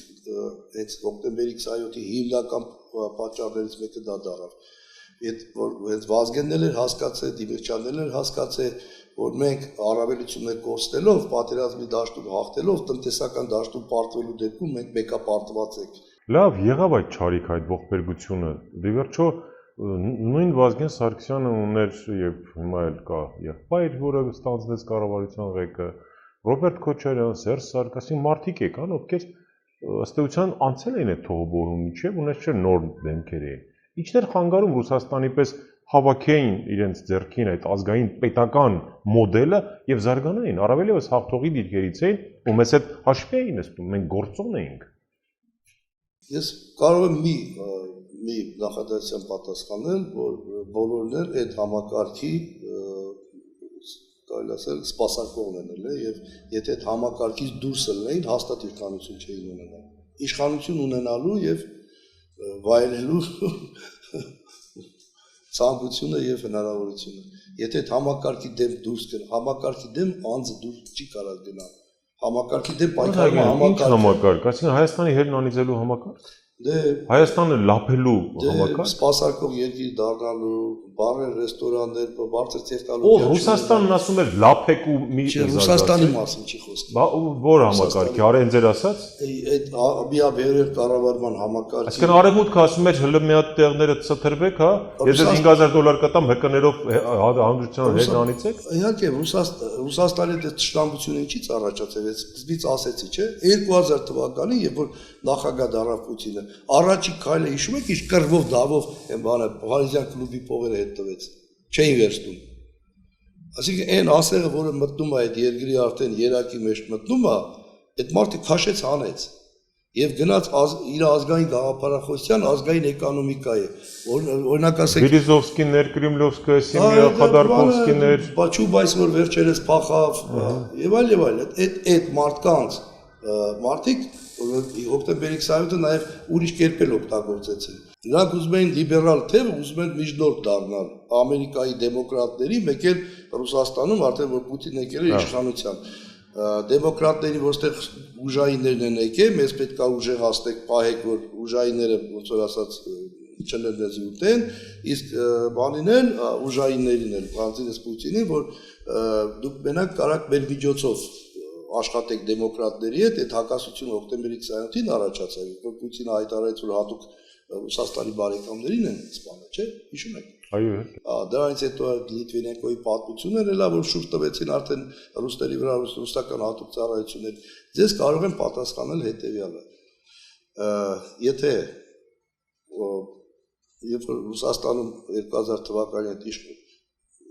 հենց հոկտեմբերի 27-ի հիմնական պատճառներից մեկը դա դարավ։ Հենց Վազգենն էր հասկացել, Դիմիրճյանն էր հասկացել, որ մենք առավելություններ կորցնելով, պատերազմի դաշտում հաղթելով, տնտեսական դաշտում պարտվելու դեպքում մենք մեկապարտված ենք։ Լավ, եղավ այդ չարիք, այդ ողբերգությունը։ Դե վերջո նույն Վազգեն Սարգսյանը ուներ եւ հիմա էլ կա եղբայր, որը ստանձնեց կառավարության ղեկը, Ռոբերտ Քոչարյան, Սերժ Սարգսյան, մարդիկ եկան, ովքեր ըստ էության անցել էին այդ թողոբորումի, չէ՞, ունես չէ նոր դեմքեր էին։ Ինչներ խանգարում Ռուսաստանի պես հավաքեին իրենց ձեռքին այդ ազգային պետական մոդելը եւ զարգանային, առավել եւս հաղթողի դիրքերից էին, ու մեզ այդ հաշվի էին նստում, մենք գործողն էինք։ Ես կարող եմ մի նախադասության պատասխանել, որ բոլորն էլ այդ համակարգի կարելի ասել սպասարկողն են եւ եթե այդ համակարգից դուրս ելնեին, հաստատ իշխանություն չէին ունենալ։ Իշխանություն ունենալու եւ վայելելու ցանկությունը եւ հնարավորությունը։ Եթե այդ համակարգի դեմ դուրս գնա, համակարգի դեմ անձը դուրս չի կարող գնալ։ Համակարգի դեմ պայքարում համակարգ, այսինքն Հայաստանի հերն անիծելու համակարգ։ Դե Հայաստանը լափելու համակարգ։ Սպասարկող երկիր դառնալու, բարեր, ռեստորաններ, բարձր տեխնոլոգիա։ Ռուսաստանն ասում էր լափեք ու մի Ռուսաստանի մասին չի խոսքը։ Որ համակարգի, արեն ձեր ասած։ Այդ միաբերեր կառավարման համակարգի։ Այսինքն արևմուտքը ասում էր հələ մի հատ տեղները ցթրվեք, հա, ես $5000 կտամ ՀԿ-ներով հանրության հերն անիծեք։ Իհարկե, Ռուսաստանի դաշտամբությունը ինչից առաջացել է, սկզբից ասեցի, չէ՞, 2000 թվականին, երբ որ նախագահ դառավ Պուտինը, առաջի քայլը հիշում եք, ինչ կռվով դավով այն բանը Փարիզյան կլուբի փողերը հետ տվեց, չէին վերցնում։ Այսինքն այն ասեղը, որը մտնում է այդ երկրի արդեն երակի մեջ մտնում է, այդ մարդը քաշեց հանեց։ եւ գնաց իր ազգային գաղափարախոսության ազգային էկոնոմիկայի օրինակ ասենք Բիրիզովսկիներ, Կրիմլովսկը, Սիմեա, Խոդորկովսկիներ, Բաչուբայս որ վերջերս փախավ եւ այլ այդ մարդիկ հոկտեմբերի 27-ը նաեւ ուրիշ կերպել օգտագործեցին նրանք ուզում էին լիբերալ թեւ ուզում են միջնորդ դառնալ Ամերիկայի դեմոկրատների մեկ էլ Ռուսաստանում արդեն որ Պուտինն եկել է իշխանության դեմոկրատների որտեղ ուժայիններն են եկել, մեզ պետք է ուժեղացնեք, պահեք, որ ուժայինները ոնց որ ասած չլերնեզի ուտեն, իսկ բանին էլ ուժայիններին էլ, Վլադիմիր Պուտինին, որ դուք մենակ կարաք մեր միջոցով աշխատեք դեմոկրատների հետ, այդ հակասությունը հոկտեմբերի 27-ին առաջացավ, որ Պուտինը հայտարարեց, որ հատուկ Ռուսաստանի բարեկամներին են սպանել, չէ՞, հիշում եք։ Այո։ Դրանից հետո Լիտվինենկոյի պատմությունն էլ որ շուրջ տվեցին արդեն ռուսների վրա ռուսական հատուկ ծառայություններ։ Ձեզ կարող են պատասխանել հետևյալը։ Եթե երբ Ռուսաստանում 2000 թվականին այդ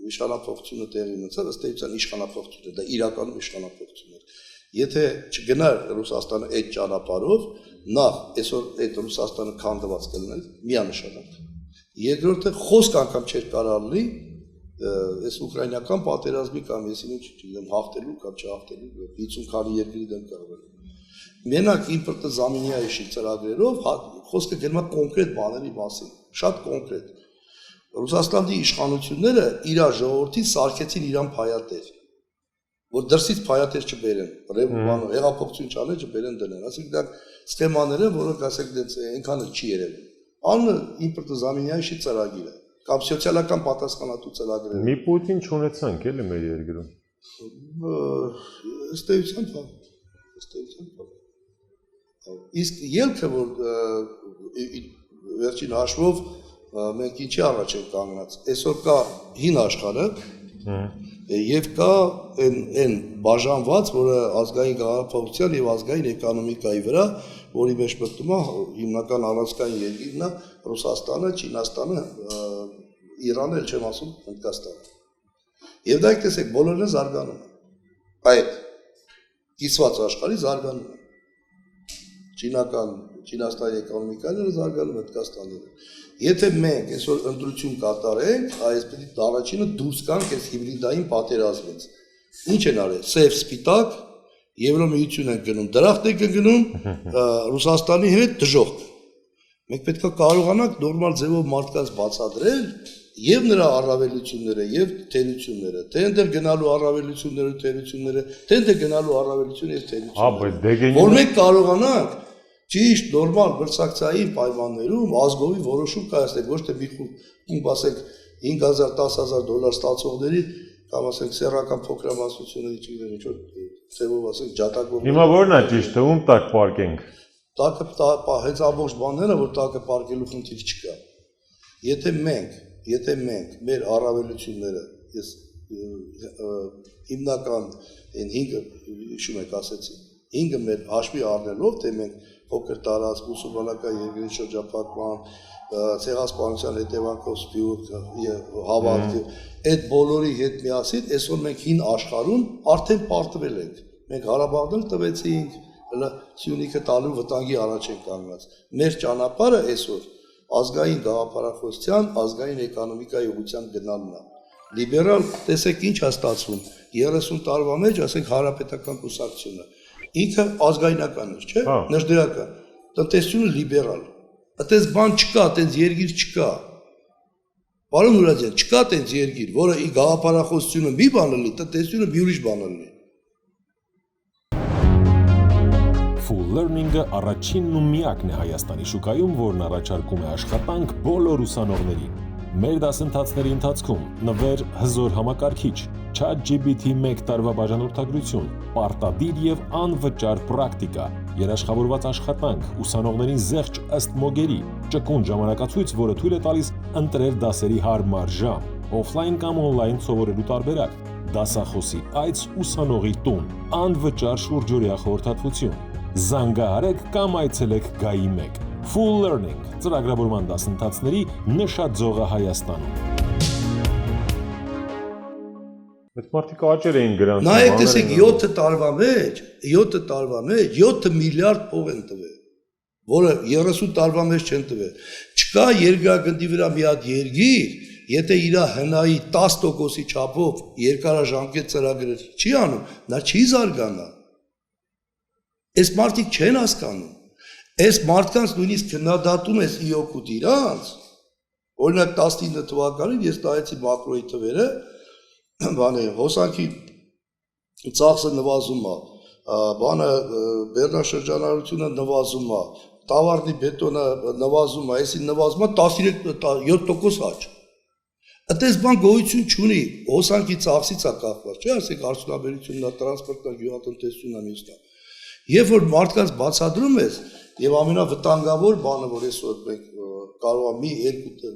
իշխանապողությունը տեղի ունեցավ, ըստ էության իշխանապողությունը, դա իրականում իշխանապողություն էր։ Եթե չգնար Ռուսաստանը այդ ճանապարհով, նախ այսօր այդ Ռուսաստանը քանդված կլիներ միանշանակ։ Երկրորդը խոսք անգամ չէր կարալնի այս ուկրաինական պատերազմի կամ ես չգիտեմ հաղթելու կամ չհաղթելու 50 քանի երկրի դեմ կարող մենակ իմպորտը զամինիայի ծրագրերով խոսքը գնում է կոնկրետ բաների մասին շատ կոնկրետ Ռուսաստանի իշխանությունները իր ժողովրդին սարքեցին իրան փայատեր որ դրսից փայատեր չբերեն ռեվոլյուցիոն հեղափոխություն չանեն չբերեն դնեն ասենք դա սխեմաներ են որոնք ասենք դից այնքան չի երևում Անը իմպորտը զամինիայի ծրագիրը կամ սոցիալական պատասխանատու ծրագրերը։ Մի Պուտին չունեցանք էլի մեր երկրում։ Ըստ էության Իսկ ելքը որ վերջին հաշվով մենք ինչի առաջ ենք կանգնած։ Այսօր կա հին աշխարհը եւ կա այն բաժանված, որը ազգային գաղափարության եւ ազգային էկոնոմիկայի վրա որի մեջ մտնում է հիմնական առանցքային երկիրն է Ռուսաստանը, Չինաստանը, Իրանը, չեմ ասում, Հնդկաստանը։ Եվ դա տեսեք, բոլորն են զարգանում։ Այդ կիսված աշխարհի զարգանում է։ Չինաստանի էկոնոմիկան զարգանում է, Հնդկաստանի։ Եթե մենք այսօր ընտրություն կատարենք, այս պետք է առաջինը դուրս գանք այս հիբրիդային պատերազմից։ Ինչ են արել։ Սև սպիտակ Եվրոմիություն են գնում, դրախտ են գնում Ռուսաստանի հետ դժոխք։ Մենք պետք է կարողանանք նորմալ ձևով մարդկանց բացատրել եւ նրա առավելությունները եւ թերությունները, թե այնտեղ գնալու առավելությունները, թերությունները, թե այնտեղ գնալու առավելություն եւ թերությունները։ Որ մենք կարողանանք ճիշտ նորմալ մրցակցային պայմաններում ազգովի որոշում կայացնել, ոչ թե մի խումբ ասենք 5000-10000 $, ստացողների կամ ասենք սեռական փոքրամասնությունների չգիտեմ ինչ որ ծևով ասենք ջատագով։ Հիմա ո՞րն է ճիշտը, ում տակ պարկենք։ Տակը հենց ամբողջ բանն է, որ տակը պարկելու խնդիր չկա։ Եթե մենք մեր առավելությունները, ես հիմնական այն 5-ը հիշում եք ասեցի, 5-ը մեր հաշվի առնելով, թե մենք փոքր տարած մուսուլմանական երկրի շրջափակման, ցեղասպանության հետևանքով սպյուրք, հավատք, այդ բոլորի հետ միասին այսօր մենք հին աշխարհում արդեն պարտվել ենք։ Մենք Ղարաբաղն տվեցինք, Սյունիքը տալու վտանգի առաջ են կանգնած։ Մեր ճանապարհը այսօր ազգային գաղափարախոսության, ազգային էկոնոմիկայի ուղղությամբ գնալն է։ Լիբերալ, տեսեք ինչ է ստացվում։ 30 տարվա մեջ, ասենք հանրապետական կուսակցությունը ինքը ազգայնական էր, չէ՞, նժդեական, տնտեսությունը լիբերալ, այդպես բան չկա, այդպես երկիր չկա, պարոն Մուրադյան, չկա այդպես երկիր, որը ի գաղափարախոսությունը մի բան լինի, տնտեսությունը մի ուրիշ բան լինի։ Full Learning-ը առաջինն ու միակն է Հայաստանի շուկայում, որն առաջարկում է աշխատանք բոլոր ուսանողներին։ Մեր դասընթացների ընթացքում նվեր հզոր համակարգիչ, ChatGPT 1 տարվա բաժանորդագրություն, պարտադիր եւ անվճար պրակտիկա, երաշխավորված աշխատանք, ուսանողներին զեղչ ըստ մոգերի, ճկուն ժամանակացույց, որը թույլ է տալիս ընտրել դասերի հարմար ժամ, օֆլայն կամ օնլայն սովորելու տարբերակ, դասախոսի այց ուսանողի տուն, անվճար շուրջօրյա խորհրդատվություն։ Զանգահարեք կամ այցելեք Գայի 1 Full Learning ծրագրավորման դասընթացների նշաձողը Հայաստանում։ Այդ մարդիկ աճեր էին գրանցում։ Նայեք տեսեք 7 տարվա մեջ 7 միլիարդ փող են տվել։ որը 30 տարվա մեջ չեն տվել։ Չկա երկրագնդի վրա մի հատ երկիր, եթե իր հնայի 10%-ի չափով երկարաժամկետ ծրագրեր չի անում, նա չի զարգանա։ Այս մարդիկ չեն հասկանում։ Այս մարդկանց նույնիսկ քննադատում ես ի օգուտ իրանց։ Օրինակ 19 թվականին ես տայեցի մակրոյի թվերը, հոսանքի ծախսը նվազում է, բեռնաշրջանառությունը նվազում է, տավարնի բետոնը նվազում է, այսին նվազում է 13-7% աճ։ Այդպես բան գոյություն չունի, հոսանքի ծախսից է կախված, չէ՞, ասենք արդյունաբերությունն է, տրանսպորտն է, գյուղատնտեսությունն է, մյուսն է։ Երբ որ մարդկանց բացատրում ես, եւ ամենավտանգավոր բանը, որ այսօր մենք կարող է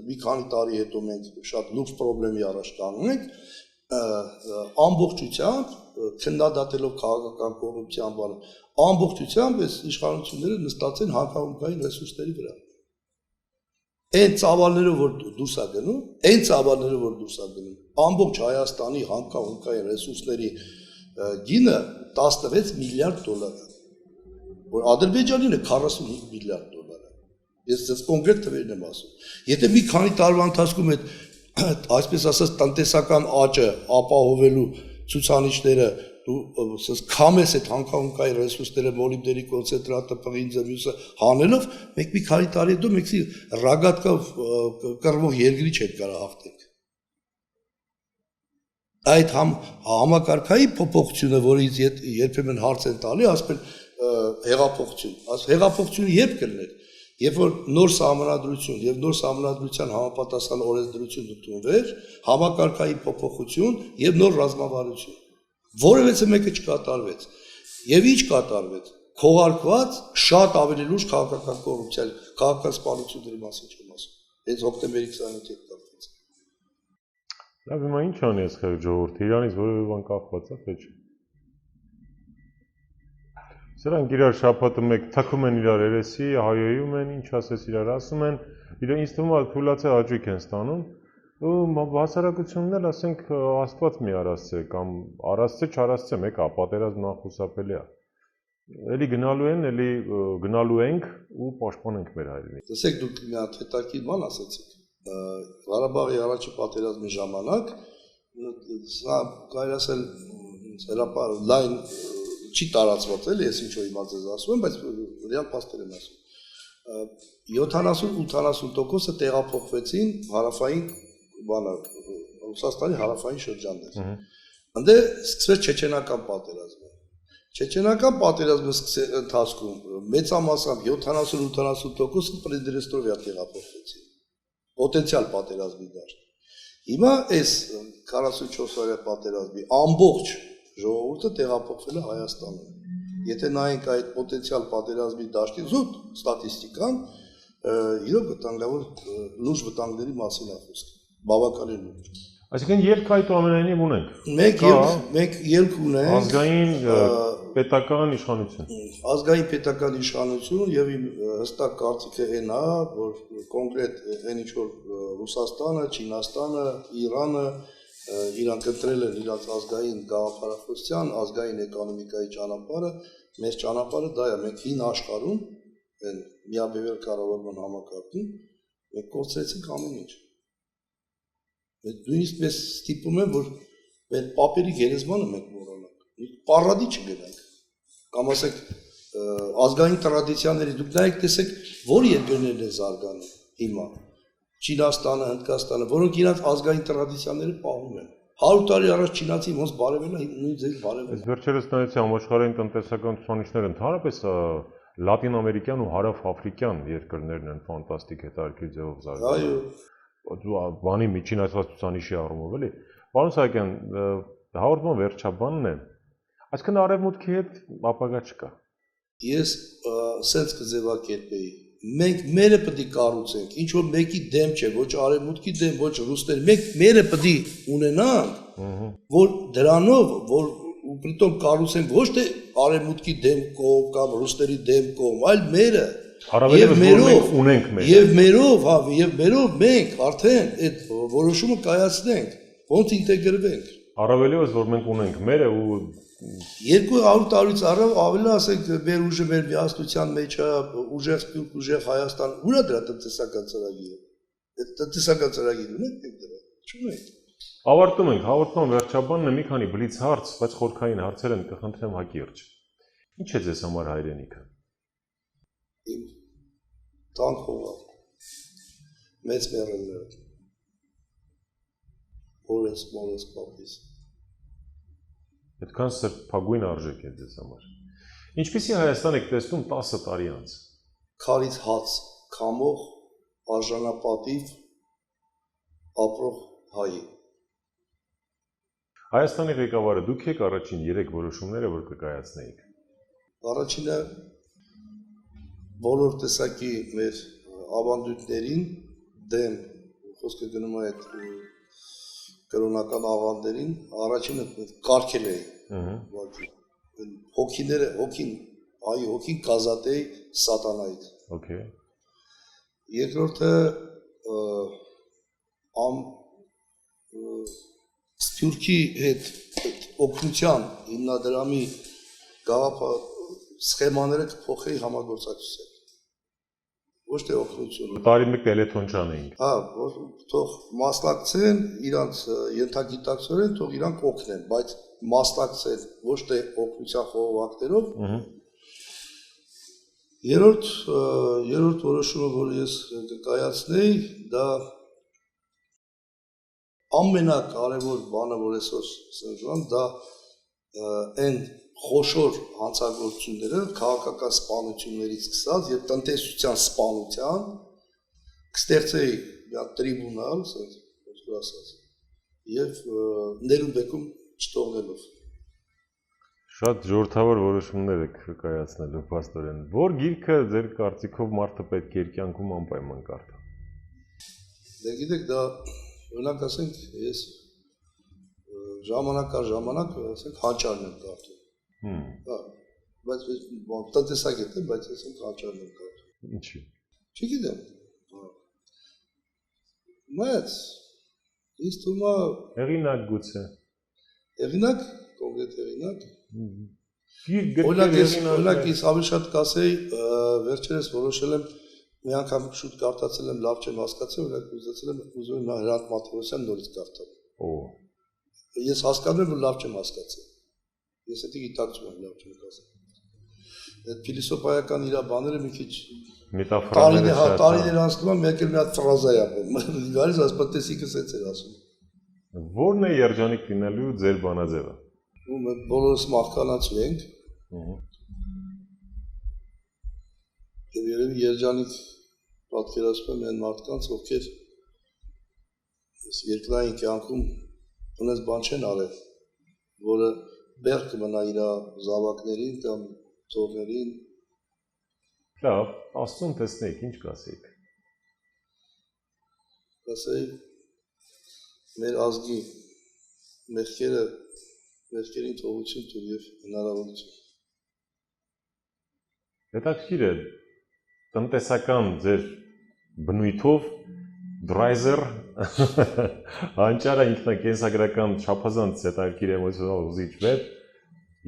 մի քանի տարի հետո մենք շատ լուրջ խնդրի առաջ տանենք, ամբողջությամբ քննադատելով քաղաքական կոռուպցիան բանը, ամբողջությամբ այս իշխանությունները նստած են հակահունկային ռեսուրսների վրա։ Այն ծավալները, որ դուրս է գնում, ամբողջ Հայաստանի հակահունկային ռեսուրսների գինը 16 միլիարդ դոլար է, որ Ադրբեջանին է 45 միլիարդ դոլար է։ Ես ձեզ կոնկրետ թվերն եմ ասում։ Եթե մի քանի տարվա ընթացքում այդ այսպես ասած տնտեսական աճը ապահովելու ցուցանիշները դու քամես այդ հանգաունքային ռեսուրսները, մոլիբդենի կոնցենտրատը, պղինձը, մյուսը հանելով, մենք մի քանի տարի հետո մենք ռագատկով կռվող երկրի չենք կարող հաղթենք։ Այդ համակարգային փոփոխությունը, որից երբեմն հարց են տալի, ասում են հեղափոխությունը երբ կլներ, երբ որ նոր սահմանադրություն եւ նոր սահմանադրության համապատասխան օրենսդրություն ընդունվեր, համակարգային փոփոխություն եւ նոր ռազմավարություն, որևէ մեկը չկատարվեց։ Եվ ինչ կատարվեց։ Քողարկված շատ ավելի լուրջ քաղաքական կոռուպցիա, քաղաքական սպանությունների մասին չեմ ասում։ Այս հոկտեմբերի 27-ի հետ կապված։ Լավ, հիմա ինչ անի այս ժողովուրդը, իրանից որևէ բան կախված է, թե՞ չէ։ Սրանք իրար շաբաթը մեկ թքում են իրար երեսի, հայոյում են, ինչ ասես իրար ասում են, ինձ թվում է թուլացել հաճույք են ստանում, ու հասարակությունն էլ ասենք Աստված մի արածցե կամ արածցե չարածցե մեկը պատերազմն անխուսափելի է։ Էլի գնալու ենք ու պաշտպանենք մեր հայրենիքը։ Տեսեք, դուք մի հատ հետաքրքիր բան ասացիք։ Ղարաբաղի առաջի պատերազմի ժամանակ սա կարելի ասել լայն չի տարածված էլի, ես ինչ որ հիմա ձեզ ասում եմ, բայց ռեալ փաստեր եմ ասում։ 70-80% տեղափոխվեցին հարավային Ռուսաստանի հարավային շրջաններ։ Անդե սկսվեց չեչենական պատերազմը։ Չեչենական պատերազմի ընթացքում մեծամասամբ 70-80% Պրիդնեստրովիա տեղափոխվեցին։ Պոտենցիալ պատերազմի դաշտ։ Հիմա այս 44 օրյա պատերազմի ամբողջ ժողովուրդը տեղափոխվել է Հայաստանում։ Եթե նայենք այդ պոտենցիալ պատերազմի դաշտի զուտ ստատիստիկան, իրոք վտանգավոր լուրջ վտանգների մասին է խոսքը, բավականին լուրջ։ Այսինքն ելք այնուամենայնիվ ունենք։ Մենք ելք ունենք ազգային պետական իշխանություն։ Ազգային պետական իշխանություն եւ իմ հստակ կարծիքը այն է, որ կոնկրետ այն ինչ որ Ռուսաստանը, Չինաստանը, Իրանը իրանք ընտրել են իրաց ազգային գաղափարախոսության, ազգային էկոնոմիկայի ճանապարհը, մեր ճանապարհը դա է, մենք հին աշխարհում, այն միաբևեռ կառավարման համակարգում, մենք կորցրեցինք ամեն ինչ։ Մենք նույնիսկ մեզ ստիպում են, որ մեր պապերի գերեզմանը մենք մոռանանք, պարադի չգնանք, կամ ասենք ազգային տրադիցիաների, դուք նայեք տեսեք, որ երկրներն են զարգանում հիմա։ Չինաստանը, Հնդկաստանը, որոնք իրաց ազգային տրադիցիաները պահում են։ 100 տարի առաջ չինացի ոնց բարևելա, նույն ձև բարևելա։ Ես վերջերս նայեցի համաշխարհային տնտեսական ցուցանիշները, ընդհանրապես լատինամերիկյան ու հարավ-աֆրիկյան երկրներն են ֆանտաստիկ հետաքրքիր ձևով զարգանում։ Այո։ Բանի միջին այսպես ցուցանիշի առումով էլի։ Պարոն Սահակյան, հաղորդման վերջաբանն է։ Այսինքն արևմուտքի հետ ապագա չկա։ Ես սենց կձևակերպեի։ Մենք մերը պետք է կառուցենք, ինչ որ մեկի դեմ չէ, ոչ արևմուտքի դեմ, ոչ ռուսների, մենք մերը պետք է ունենանք, որ դրանով, որ ու պրիտոմ կառուցենք ոչ թե արևմուտքի դեմ կողմ կամ ռուսների դեմ կողմ, այլ մերը։ Հարավերևս որ մենք ունենք մեր։ Եվ մերով մենք արդեն այդ որոշումը կայացնենք, ոնց ինտեգրվենք։ Առավելևս որ մենք ունենք մերը ու 200 տարուց առաջ ավելի ասենք մեր ուժը մեր միասնության մեջ է, ուժեղ Սփյուռք, ուժեղ Հայաստան, ուր է դրա տնտեսական ծրագիրը։ Այդ տնտեսական ծրագիրը ունենք դրա, չունենք։ ավարտում ենք հաղորդման վերջաբանն է մի քանի բլից հարց, բայց խորքային հարցեր են կխնդրեմ հակիրճ։ Ինչ է ձեզ համար հայրենիքը։ Իմ տան հողը, մեծ մեռելները, օրես, մորես, պապիս։ Այդքան սրբագույն արժեք է ձեզ համար։ Ինչպիսի Հայաստան եք տեսնում 10 տարի անց։ Քարից հաց, քամող, արժանապատիվ, ապրող հայի։ Հայաստանի ղեկավարը դուք եք առաջին 3 որոշումները, որ կկայացնեիք։ Առաջինը բոլոր տեսակի մեր ավանդույթներին դեմ խոսքը գնում է այդ կրոնական ավանդերին, առաջինը կարգել էի։ Հոգին կազատեի սատանայից։ Okay։ Երկրորդը Սփյուռքի հետ օգնության հիմնադրամի գաղափար սխեմաները կփոխեի համագործակցության։ Ոչ թե օգնություն։ Տարի մեկ տելեթոն չանեինք։ Հա, որ թող մասնակցեն, իրանց ենթագիտակցորեն թող իրանք օգնեն, բայց մասնակցել ոչ թե օգնության խողովակներով։ Երրորդ որոշումը, որ ես կկայացնեի, դա ամենակարևոր բանը, որ այսօր սնժան, դա այն խոշոր հանցագործությունները, քաղաքական սպանություններից սկսած եւ տնտեսության սպանության կստեղծեի մի տրիբունալ, ոնց ասած, եւ ներումբեկում չթողնելով։ Շատ ժողովրդավոր որոշումներ եք կայացնելու փաստորեն։ Որ գիրքը ձեր կարծիքով մարդը պետք է իր կյանքում անպայման կարդա։ Դե գիտեք, դա օրինակ ասենք, ես ժամանակ առ ժամանակ ասենք հանճարն եմ կարդում։ Հա, բայց տնտեսագետ եմ, բայց ես հանճարն եմ կարդում։ Ինչի։ Չգիտեմ։ Բայց ինձ թվում է հեղինակ գուցե։ Հեղինակ, կոնկրետ հեղինակ։ Օրինակ ես ավելի շատ կասեի, վերջերս որոշել եմ մի անգամ շուտ կարդացել եմ, լավ չեմ հասկացել, օրինակ ուզեցել եմ ուզում եմ Հրանտ Մաթեոսյան նորից կարդալ։ Ես հասկանում եմ, որ լավ չեմ հասկացել։ Ես դա գիտակցում եմ, լավ չեմ հասկացել։ Այդ փիլիսոփայական իր բաները մի քիչ մետաֆորաները շատ տարիներ անցնում են, մեկ էլ մի հատ ֆրազա է ապրում։ Գալիս ասպատեսիկս էց էր ասում։ Որն է երջանիկ լինելու ձեր բանաձևը։ Մենք բոլորս մահկանացու ենք։ Եվ երևի երջանիկ պատկերացնում են մարդկանց, ովքեր երկրային կյանքում ունես բան չեն արել, որը բեռ կմնա իր զավակներին կամ ծողներին։ Լավ, Աստծուն տեսնեիք, ինչ կասեիք։ Կասեի մեր ազգի մեղքերին թողություն տուր եւ հնարավորություն։ Հետաքրքիր է տնտեսական ձեր բնույթով դրայզեր հանճարը ինքնակենսագրական չափազանց հետաքրքիր էմոցիոնալ ուզիչ վեբ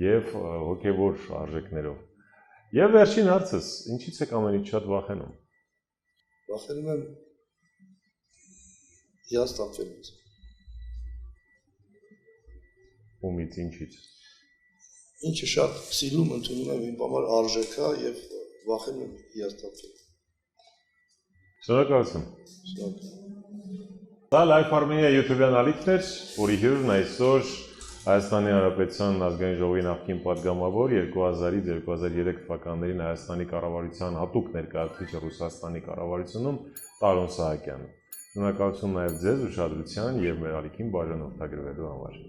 եւ հոգեվոր արժեքներով։ Եվ վերջին հարցս, ինչից եք ամենից շատ վախենում։ Վախենում եմ հիասթափվելուց։ Ումից ինչից։ Ինչը շատ սիրում ընդունում եմ իմ համար արժեք է եւ վախենում եմ հիասթափվել։ Շնորհակալություն։ Դա Life Armenia YouTube-յան ալիքն էր, որի հյուրն այսօր Հայաստանի Հանրապետության ազգային ժողովի նախկին պատգամավոր 2000-2003 թվականներին Հայաստանի կառավարության հատուկ ներկայացուցիչը Ռուսաստանի կառավարությունում Տարոն Սահակյանն։ Շնորհակալություն նաև ձեզ ուշադրության եւ մեր ալիքին բաժան օգտագործելու համար։